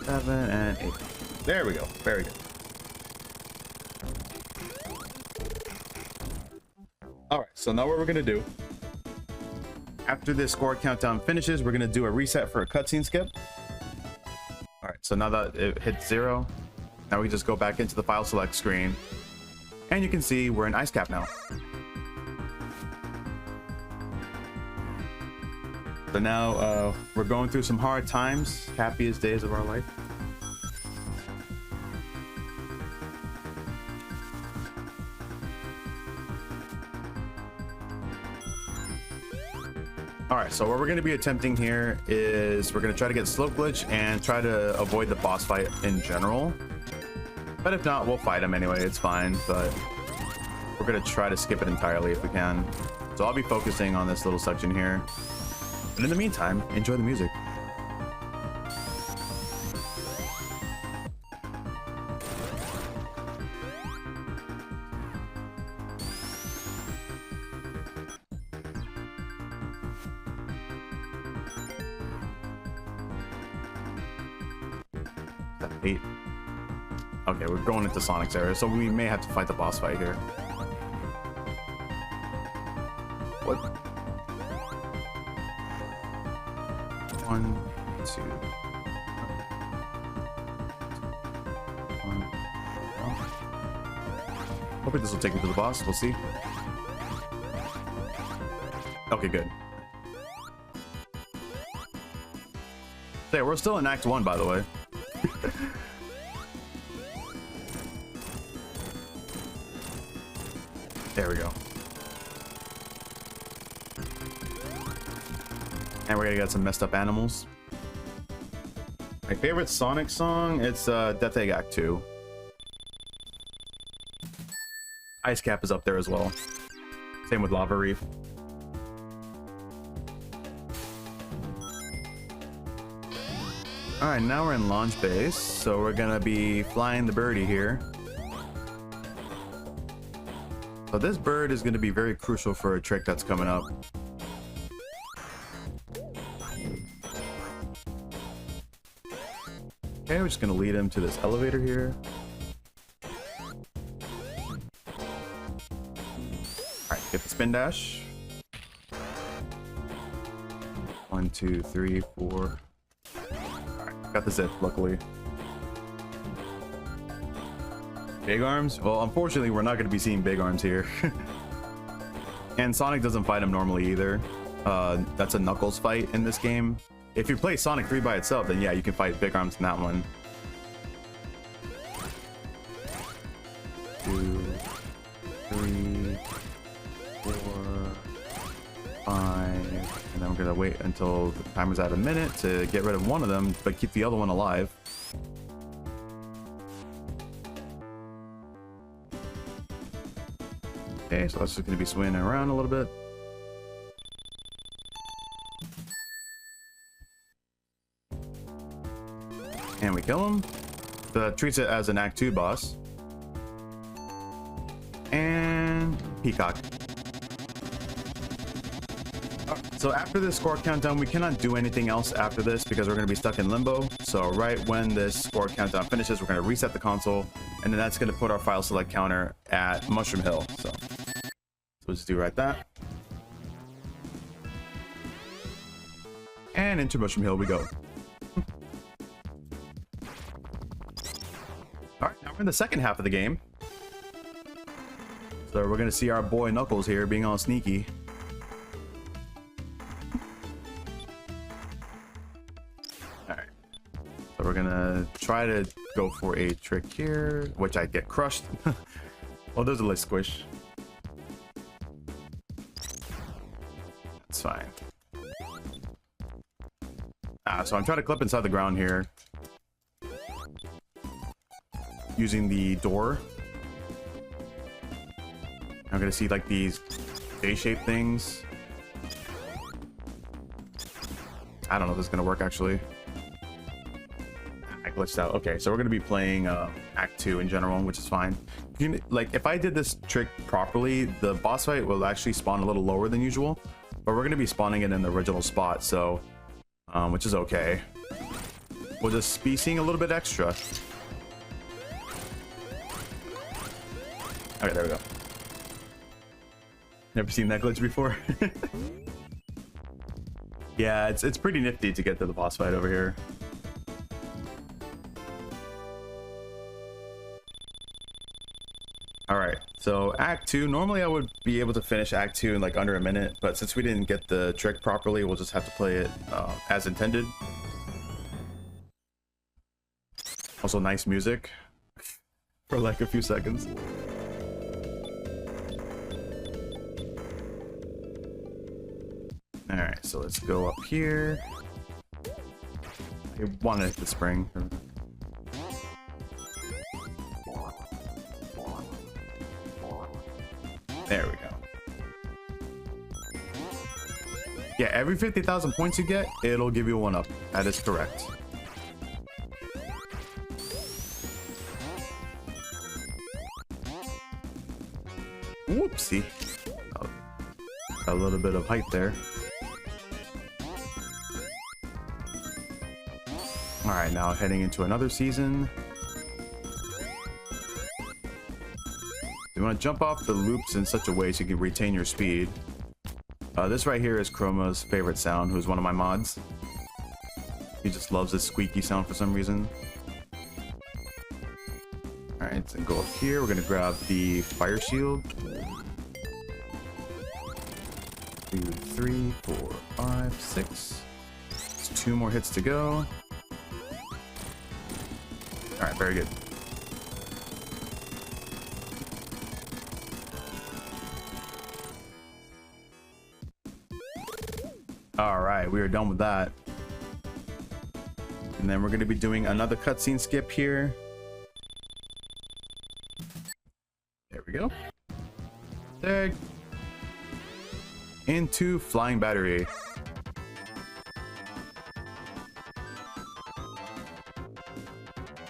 7 and 8. There we go. Very good. Alright, so now what we're gonna do. After this score countdown finishes, we're gonna do a reset for a cutscene skip. Alright, so now that it hits 0, now we just go back into the file select screen. And you can see we're in Ice Cap now. So now we're going through some hard times, happiest days of our life. Alright, so what we're going to be attempting here is we're going to try to get slope glitch and try to avoid the boss fight in general. But if not, we'll fight him anyway, it's fine, but we're going to try to skip it entirely if we can. So I'll be focusing on this little section here. But in the meantime, enjoy the music. That 8. Okay, we're going into Sonic's area, so we may have to fight the boss fight here. What? 1, 2. 1. Hopefully this will take me to the boss. We'll see. Okay, good. So yeah, we're still in Act 1, by the way. There we go. And we're gonna get some messed up animals. My favorite Sonic song, it's Death Egg Act 2. Ice Cap is up there as well. Same with Lava Reef. Alright, now we're in launch base, so we're gonna be flying the birdie here. So this bird is gonna be very crucial for a trick that's coming up. Okay, we're just gonna lead him to this elevator here. Alright, get the spin dash. 1, 2, 3, 4. Alright, got the zip, luckily. Big arms? Well, unfortunately, we're not going to be seeing big arms here. And Sonic doesn't fight him normally either. That's a Knuckles fight in this game. If you play Sonic 3 by itself, then yeah, you can fight big arms in that one. 2, 3, 4, 5, and then we're gonna wait until the timer's at a minute to get rid of one of them, but keep the other one alive. Okay, so that's just gonna be swinging around a little bit. And we kill him. That treats it as an Act 2 boss. And Peacock. So after this score countdown, we cannot do anything else after this because we're going to be stuck in limbo. So right when this score countdown finishes, we're going to reset the console, and then that's going to put our file select counter at Mushroom Hill. So we'll just do right that. And into Mushroom Hill we go. All right, now we're in the second half of the game. So we're gonna see our boy Knuckles here being all sneaky. Alright. So we're gonna try to go for a trick here, which I get crushed. Well, there's a light squish. That's fine. So I'm trying to clip inside the ground here. Using the door. I'm gonna see like these J-shaped things. I don't know if this is gonna work actually. I glitched out. Okay, so we're gonna be playing Act 2 in general, which is fine. Like if I did this trick properly, the boss fight will actually spawn a little lower than usual, but we're gonna be spawning it in the original spot, so which is okay. We'll just be seeing a little bit extra. Okay, there we go. Never seen that glitch before. Yeah, it's pretty nifty to get to the boss fight over here. Alright, so Act 2, normally I would be able to finish Act 2 in like under a minute, but since we didn't get the trick properly, we'll just have to play it as intended. Also, nice music for like a few seconds. Alright, so let's go up here. I want to hit the spring. There we go. Yeah, every 50,000 points you get, it'll give you a 1-up. That is correct. Whoopsie. A little bit of height there. Alright, now heading into another season. You want to jump off the loops in such a way so you can retain your speed. This right here is Chroma's favorite sound, who's one of my mods. He just loves this squeaky sound for some reason. Alright, so go up here. We're going to grab the fire shield. 2, 3, 4, 5, 6. There's 2 more hits to go. Alright, very good. Alright, we are done with that. And then we're going to be doing another cutscene skip here. There we go. There. Into Flying Battery.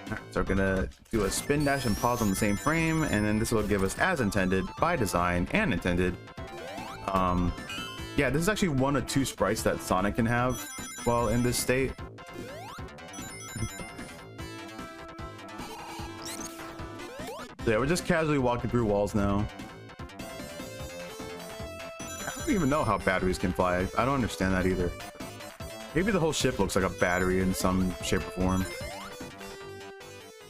Alright, so we're gonna do a spin dash and pause on the same frame, and then this will give us as intended, by design and intended. Yeah, this is actually one of 2 sprites that Sonic can have while in this state. So yeah, we're just casually walking through walls now. I don't even know how batteries can fly. I don't understand that either. Maybe the whole ship looks like a battery in some shape or form.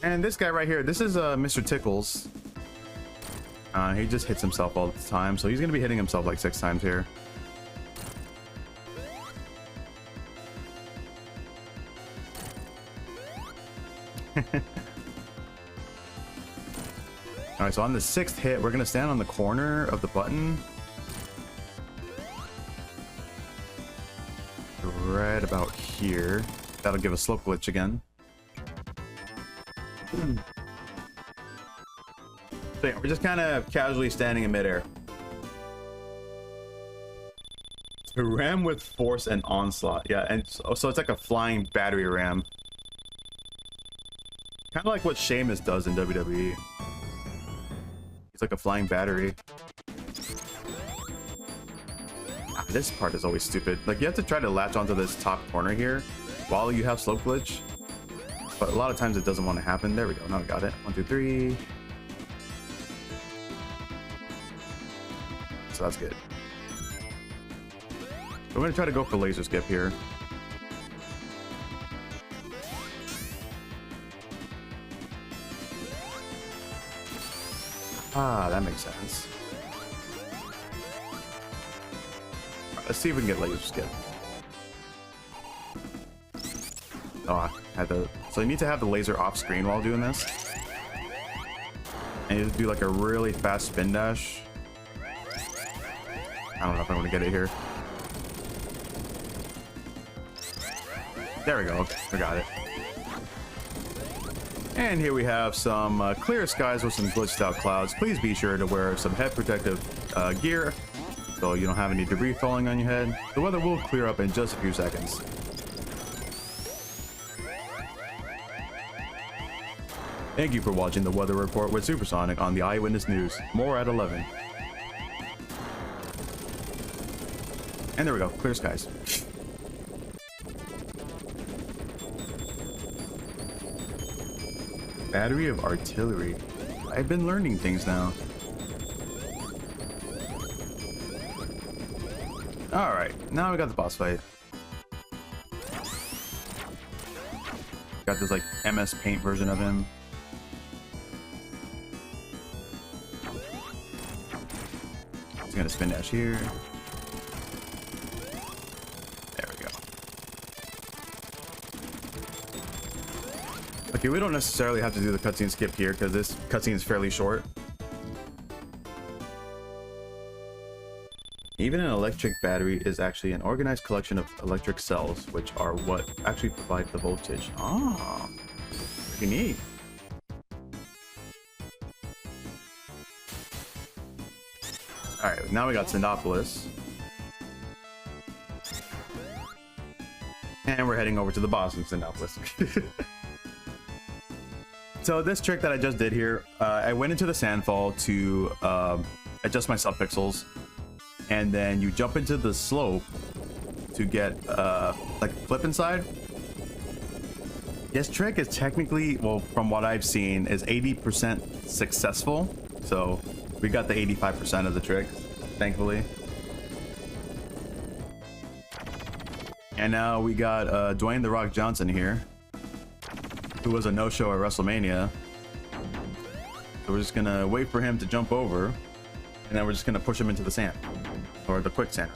And this guy right here, this is Mr. Tickles. He just hits himself all the time, so he's gonna be hitting himself like 6 times here. Alright, so on the 6th hit, we're gonna stand on the corner of the button. Right about here. That'll give a slope glitch again. So yeah, we're just kind of casually standing in midair. A ram with force and onslaught. Yeah, and so it's like a flying battery ram. Kind of like what Sheamus does in WWE. He's like a flying battery. This part is always stupid. Like, you have to try to latch onto this top corner here while you have slope glitch. But a lot of times it doesn't want to happen. There we go. Now we got it. 1, 2, 3. So that's good. We're going to try to go for laser skip here. Ah, that makes sense. Let's see if we can get laser skip. Oh, I had to. So you need to have the laser off screen while doing this. And you just do like a really fast spin dash. I don't know if I'm gonna get it here. There we go. We got it. And here we have some clear skies with some glitched out clouds. Please be sure to wear some head protective gear so you don't have any debris falling on your head. The weather will clear up in just a few seconds. Thank you for watching the weather report with Supersonic on the Eyewitness News. More at 11. And there we go, clear skies. Battery of artillery. I've been learning things now. Alright, now we got the boss fight. Got this like MS Paint version of him. He's gonna spin dash here. Okay, we don't necessarily have to do the cutscene skip here because this cutscene is fairly short. Even an electric battery is actually an organized collection of electric cells, which are what actually provide the voltage. Ah, pretty neat. Alright, now we got Sindopolis. And we're heading over to the boss in Sindopolis. So this trick that I just did here, I went into the sandfall to adjust my subpixels, and then you jump into the slope to get like flip inside. This trick is technically, well, from what I've seen, is 80% successful. So we got the 85% of the trick, thankfully. And now we got Dwayne "The Rock" Johnson here, who was a no-show at WrestleMania. So we're just gonna wait for him to jump over, and then we're just gonna push him into the sand, or the quicksand.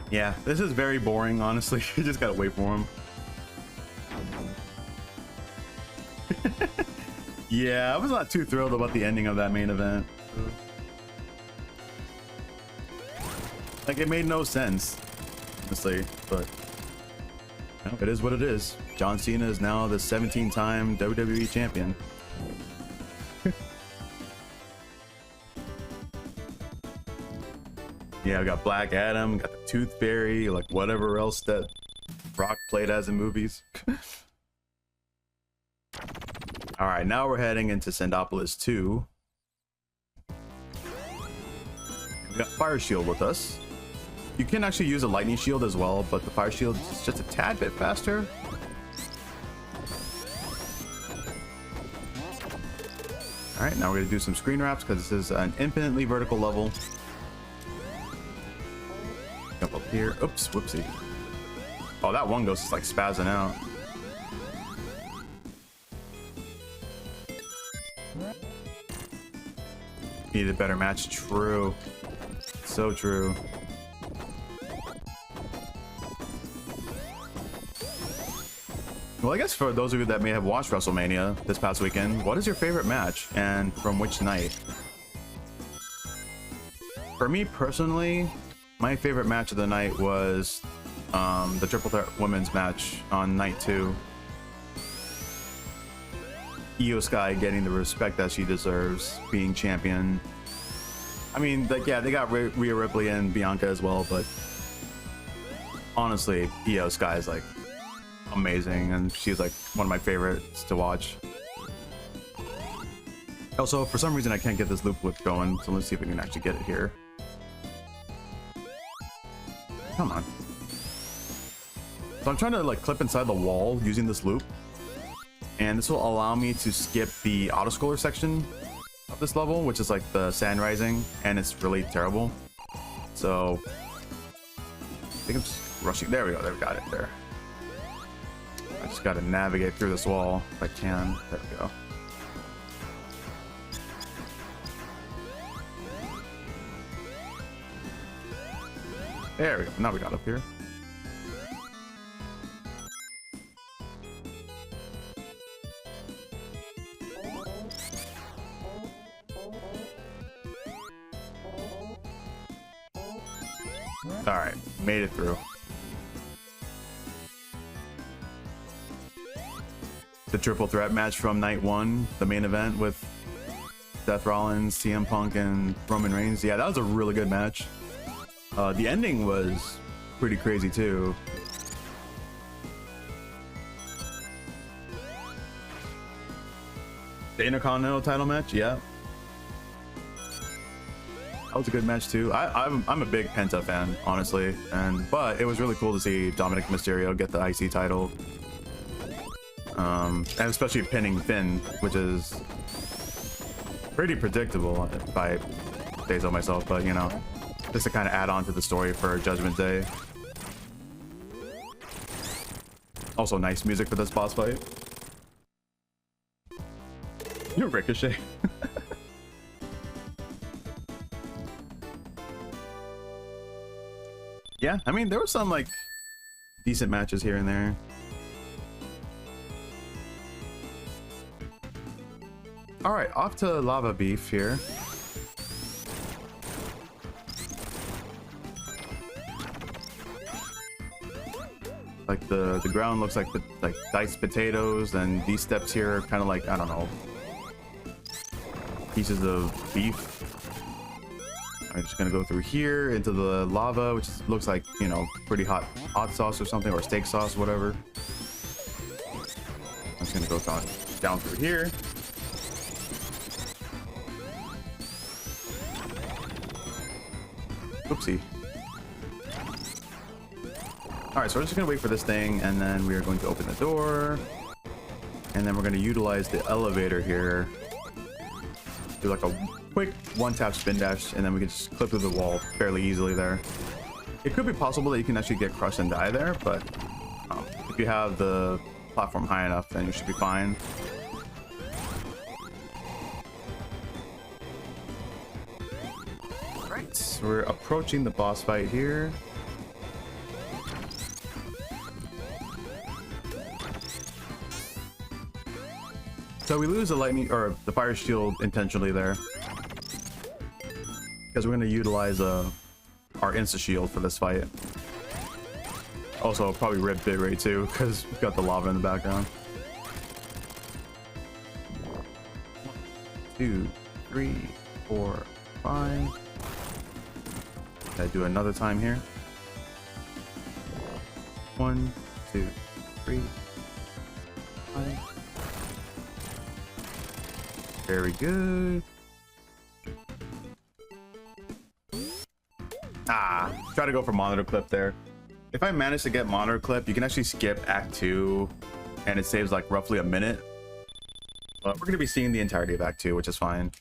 Yeah, this is very boring, honestly. You just gotta wait for him. Yeah, I was not too thrilled about the ending of that main event. Like, it made no sense, honestly, but you know, it is what it is. John Cena is now the 17-time WWE champion. Yeah, we got Black Adam, got the Tooth Fairy, like whatever else that Rock played as in movies. All right, now we're heading into Sindopolis 2. We got Fire Shield with us. You can actually use a Lightning Shield as well, but the Fire Shield is just a tad bit faster. All right, now we're gonna do some screen wraps because this is an infinitely vertical level. Jump up here. Oops, whoopsie. Oh, that one ghost is like spazzing out. Need a better match. True. So true. Well, I guess for those of you that may have watched WrestleMania this past weekend, what is your favorite match and from which night? For me personally, my favorite match of the night was the Triple Threat Women's match on night 2. Io Sky getting the respect that she deserves, being champion. I mean, like, yeah, they got Rhea Ripley and Bianca as well, but honestly, Io Sky is like amazing, and she's like one of my favorites to watch. Also, for some reason, I can't get this loop whip going, so let's see if we can actually get it here. Come on. So I'm trying to like clip inside the wall using this loop, and this will allow me to skip the autoscroller section of this level, which is like the sand rising, and it's really terrible. So I think I'm just rushing. There we go. There, we got it there. I just got to navigate through this wall if I can. There we go. There we go. Now we got up here. All right, made it through. The triple threat match from night one, the main event with Seth Rollins, CM Punk, and Roman Reigns. Yeah, that was a really good match. The ending was pretty crazy too. The Intercontinental title match, yeah. That was a good match too. I'm a big Penta fan, honestly, but it was really cool to see Dominic Mysterio get the IC title, and especially pinning Finn, which is pretty predictable if I say so myself. But you know, just to kind of add on to the story for Judgment Day. Also, nice music for this boss fight. You're Ricochet. Yeah, I mean, there were some like decent matches here and there. All right, off to Lava Beef here. Like the ground looks like diced potatoes, and these steps here are kind of like, I don't know, pieces of beef. I'm just gonna go through here into the lava, which looks like, you know, pretty hot sauce or something, or steak sauce, whatever. I'm just gonna go down through here. Oopsie. All right, so we're just gonna wait for this thing, and then we are going to open the door, and then we're gonna utilize the elevator here. Do like a quick one-tap spin dash, and then we can just clip through the wall fairly easily there. It could be possible that you can actually get crushed and die there, but if you have the platform high enough, then you should be fine. Right, so we're approaching the boss fight here. So we lose the lightning or the fire shield intentionally there, because we're going to utilize our insta shield for this fight. Also probably rip Big Ray too, because we've got the lava in the background. 2, 3, 4, 5. Gotta do another time here. 1, 2, 3, 5. Very good. Try to go for monitor clip there. If I manage to get monitor clip, you can actually skip Act 2, and it saves like roughly a minute. But we're gonna be seeing the entirety of Act 2, which is fine.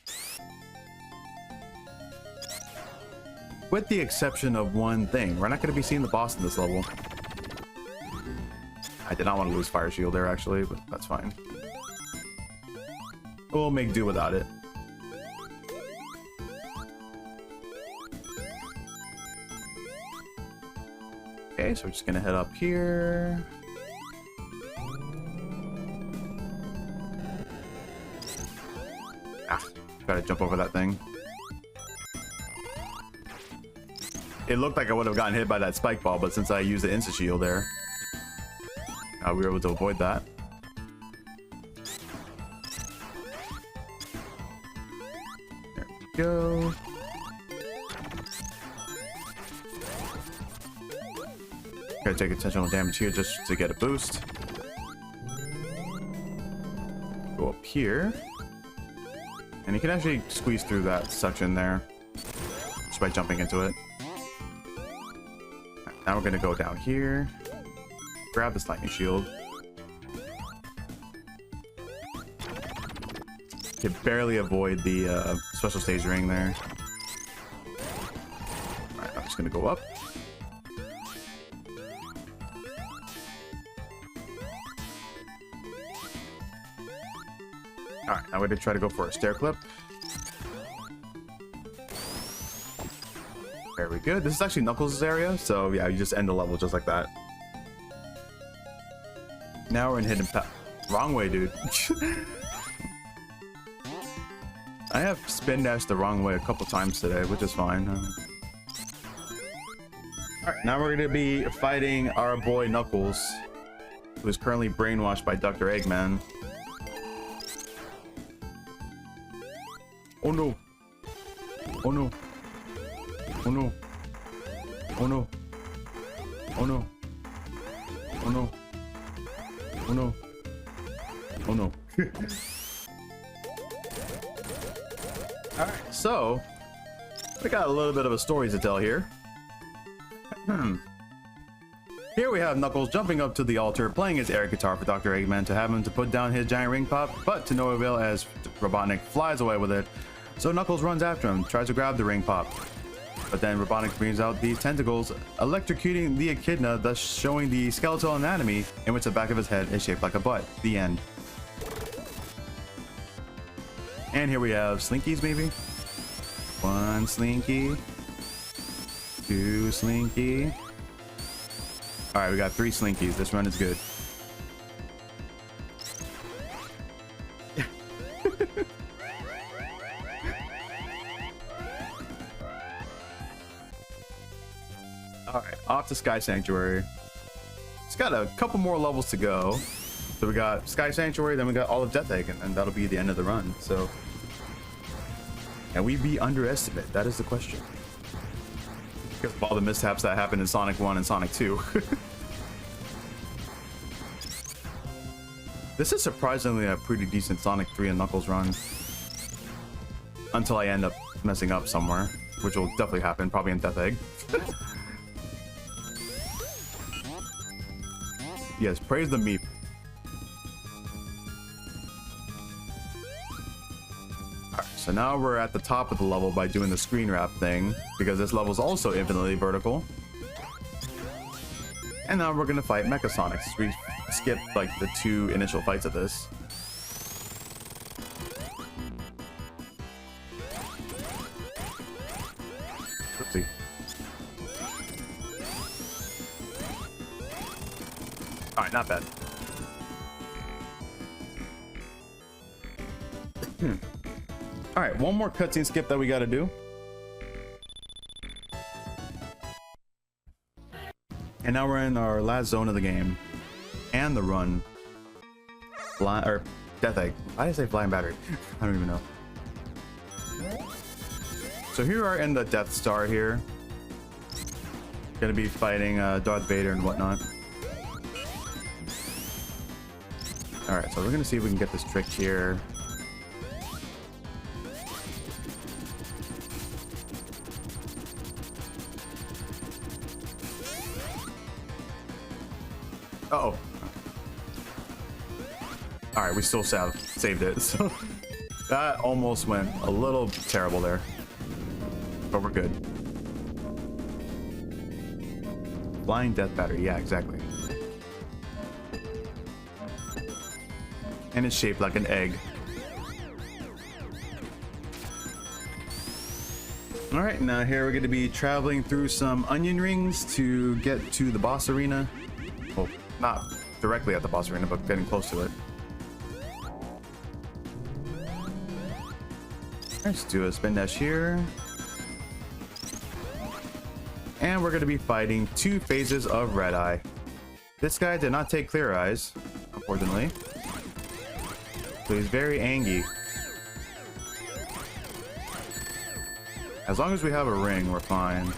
With the exception of one thing, we're not gonna be seeing the boss in this level. I did not want to lose Fire Shield there actually, but that's fine. We'll make do without it. Okay, so we're just gonna head up here. Gotta jump over that thing. It looked like I would have gotten hit by that spike ball, but since I used the insta shield there, we were able to avoid that. Go. Gotta take intentional damage here just to get a boost. Go up here, and you can actually squeeze through that section there just by jumping into it. Now we're gonna go down here, grab this lightning shield. Can barely avoid the special stage ring there. Alright, I'm just gonna go up. Alright, now we're gonna try to go for a stair clip. Very good. This is actually Knuckles' area, so yeah, you just end the level just like that. Now we're in hidden path. Wrong way, dude. I have spin dashed the wrong way a couple times today, which is fine. Alright, now we're gonna be fighting our boy Knuckles, who is currently brainwashed by Dr. Eggman. Oh no. Oh no. Oh no. Oh no. Oh no. Oh no. Oh no. Oh no. Alright, so we got a little bit of a story to tell here. Here we have Knuckles jumping up to the altar, playing his air guitar for Dr. Eggman to have him to put down his giant ring pop, but to no avail as Robotnik flies away with it. So Knuckles runs after him, tries to grab the ring pop. But then Robotnik brings out these tentacles, electrocuting the echidna, thus showing the skeletal anatomy in which the back of his head is shaped like a butt. The end. And here we have Slinkies, maybe? 1 Slinky. 2 Slinky. Alright, we got 3 Slinkies. This run is good. Alright, off to Sky Sanctuary. It's got a couple more levels to go. So we got Sky Sanctuary, then we got all of Death Egg, and that'll be the end of the run. So, can we be underestimated? That is the question. Because of all the mishaps that happened in Sonic 1 and Sonic 2. This is surprisingly a pretty decent Sonic 3 and Knuckles run. Until I end up messing up somewhere, which will definitely happen, probably in Death Egg. Yes, praise the meep. Alright, so now we're at the top of the level by doing the screen wrap thing, because this level is also infinitely vertical. And now we're gonna fight Mecha Sonics. We skipped like the 2 initial fights of this. Oopsie. Alright, not bad. Alright, one more cutscene skip that we gotta do. And now we're in our last zone of the game. And the run. Or Death Egg. Why did I say Flying Battery? I don't even know. So here we are in the Death Star here. Gonna be fighting Darth Vader and whatnot. Alright, so we're gonna see if we can get this trick here. Uh-oh. Alright, we still saved it. So that almost went a little terrible there. But we're good. Flying Death Battery, yeah, exactly. And it's shaped like an egg. Alright, now here we're going to be traveling through some onion rings to get to the boss arena. Well, not directly at the boss arena, but getting close to it. Let's do a spin dash here. And we're going to be fighting 2 phases of Red Eye. This guy did not take Clear Eyes, unfortunately. So he's very angry. As long as we have a ring, we're fine.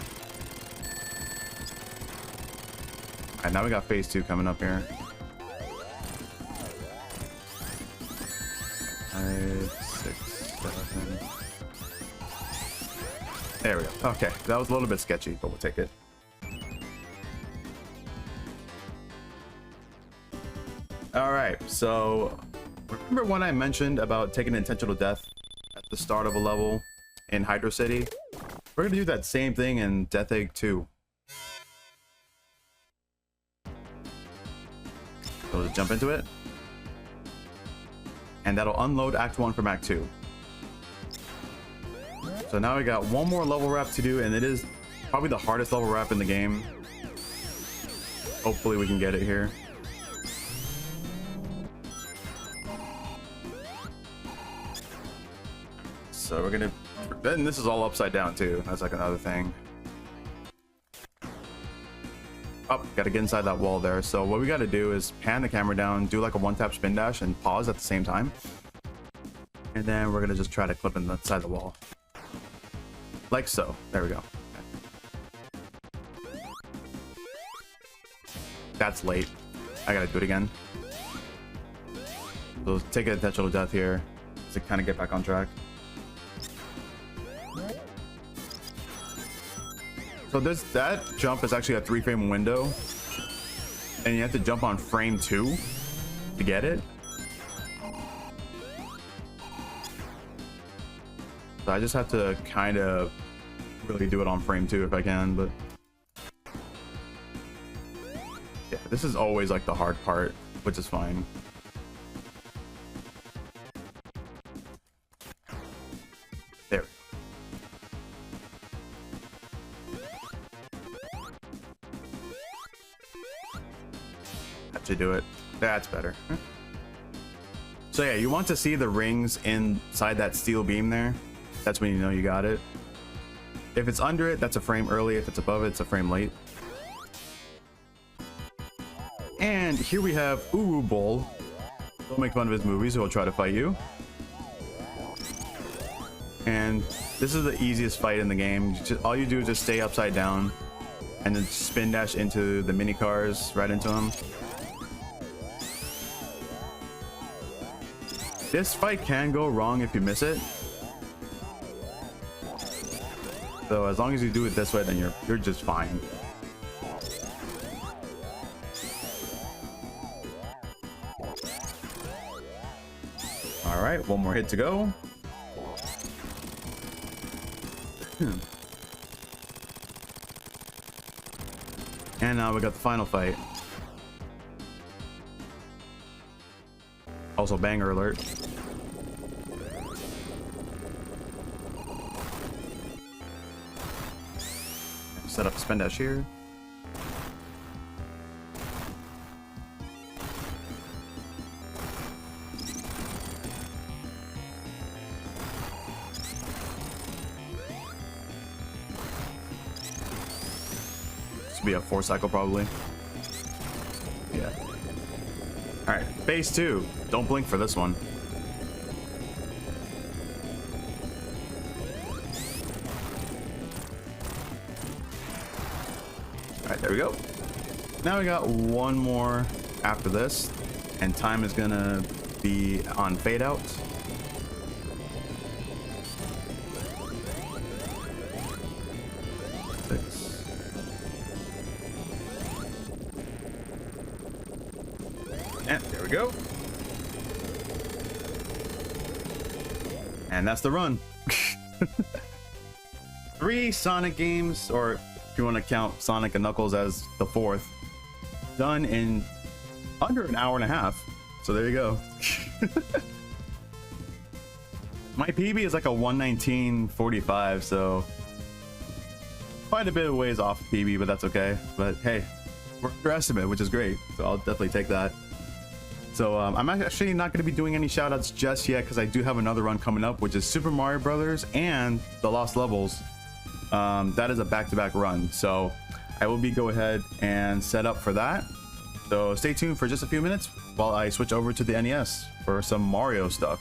Alright, now we got phase 2 coming up here. 5, 6, 7. There we go. Okay, that was a little bit sketchy, but we'll take it. Alright, so remember when I mentioned about taking intentional death at the start of a level in Hydro City? We're gonna do that same thing in Death Egg 2. So let's jump into it. And that'll unload Act 1 from Act 2. So now we got one more level wrap to do, and it is Probably the hardest level wrap in the game. Hopefully we can get it here. So we're gonna, then this is all upside down too. That's like another thing. Oh, gotta get inside that wall there. So what we gotta do is pan the camera down, do like a one-tap spin dash and pause at the same time. And then we're gonna just try to clip inside the wall. Like so. There we go. Okay. That's late. I gotta do it again. So take an intentional death here to kind of get back on track. So that jump is actually a 3-frame window, and you have to jump on frame 2 to get it. So I just have to kind of really do it on frame 2 if I can, but yeah, this is always like the hard part, which is fine. There. To do it. That's better. So yeah, you want to see the rings inside that steel beam there. That's when you know you got it. If it's under it, that's a frame early. If it's above it, it's a frame late. And here we have Uru Bull. Don't make fun of his movies, he'll try to fight you. And this is the easiest fight in the game. All you do is just stay upside down and then spin dash into the mini cars, right into him. This fight can go wrong if you miss it. So as long as you do it this way, then you're just fine. All right, one more hit to go. And now we got the final fight. Also, banger alert. Set up a spin dash here. This will be a 4-cycle probably. Yeah. All right, phase 2. Don't blink for this one. All right, there we go. Now we got one more after this, and time is gonna be on fade out. And there we go. And that's the run. 3 Sonic games, or if you want to count Sonic and Knuckles as the 4th, done in under an hour and a half. So there you go. My PB is like a 1:19:45, so quite a bit of ways off PB, but that's okay. But hey, we're underestimate, which is great. So I'll definitely take that. So I'm actually not going to be doing any shoutouts just yet because I do have another run coming up, which is Super Mario Brothers and The Lost Levels. That is a back-to-back run, so I will go ahead and set up for that. So stay tuned for just a few minutes while I switch over to the NES for some Mario stuff.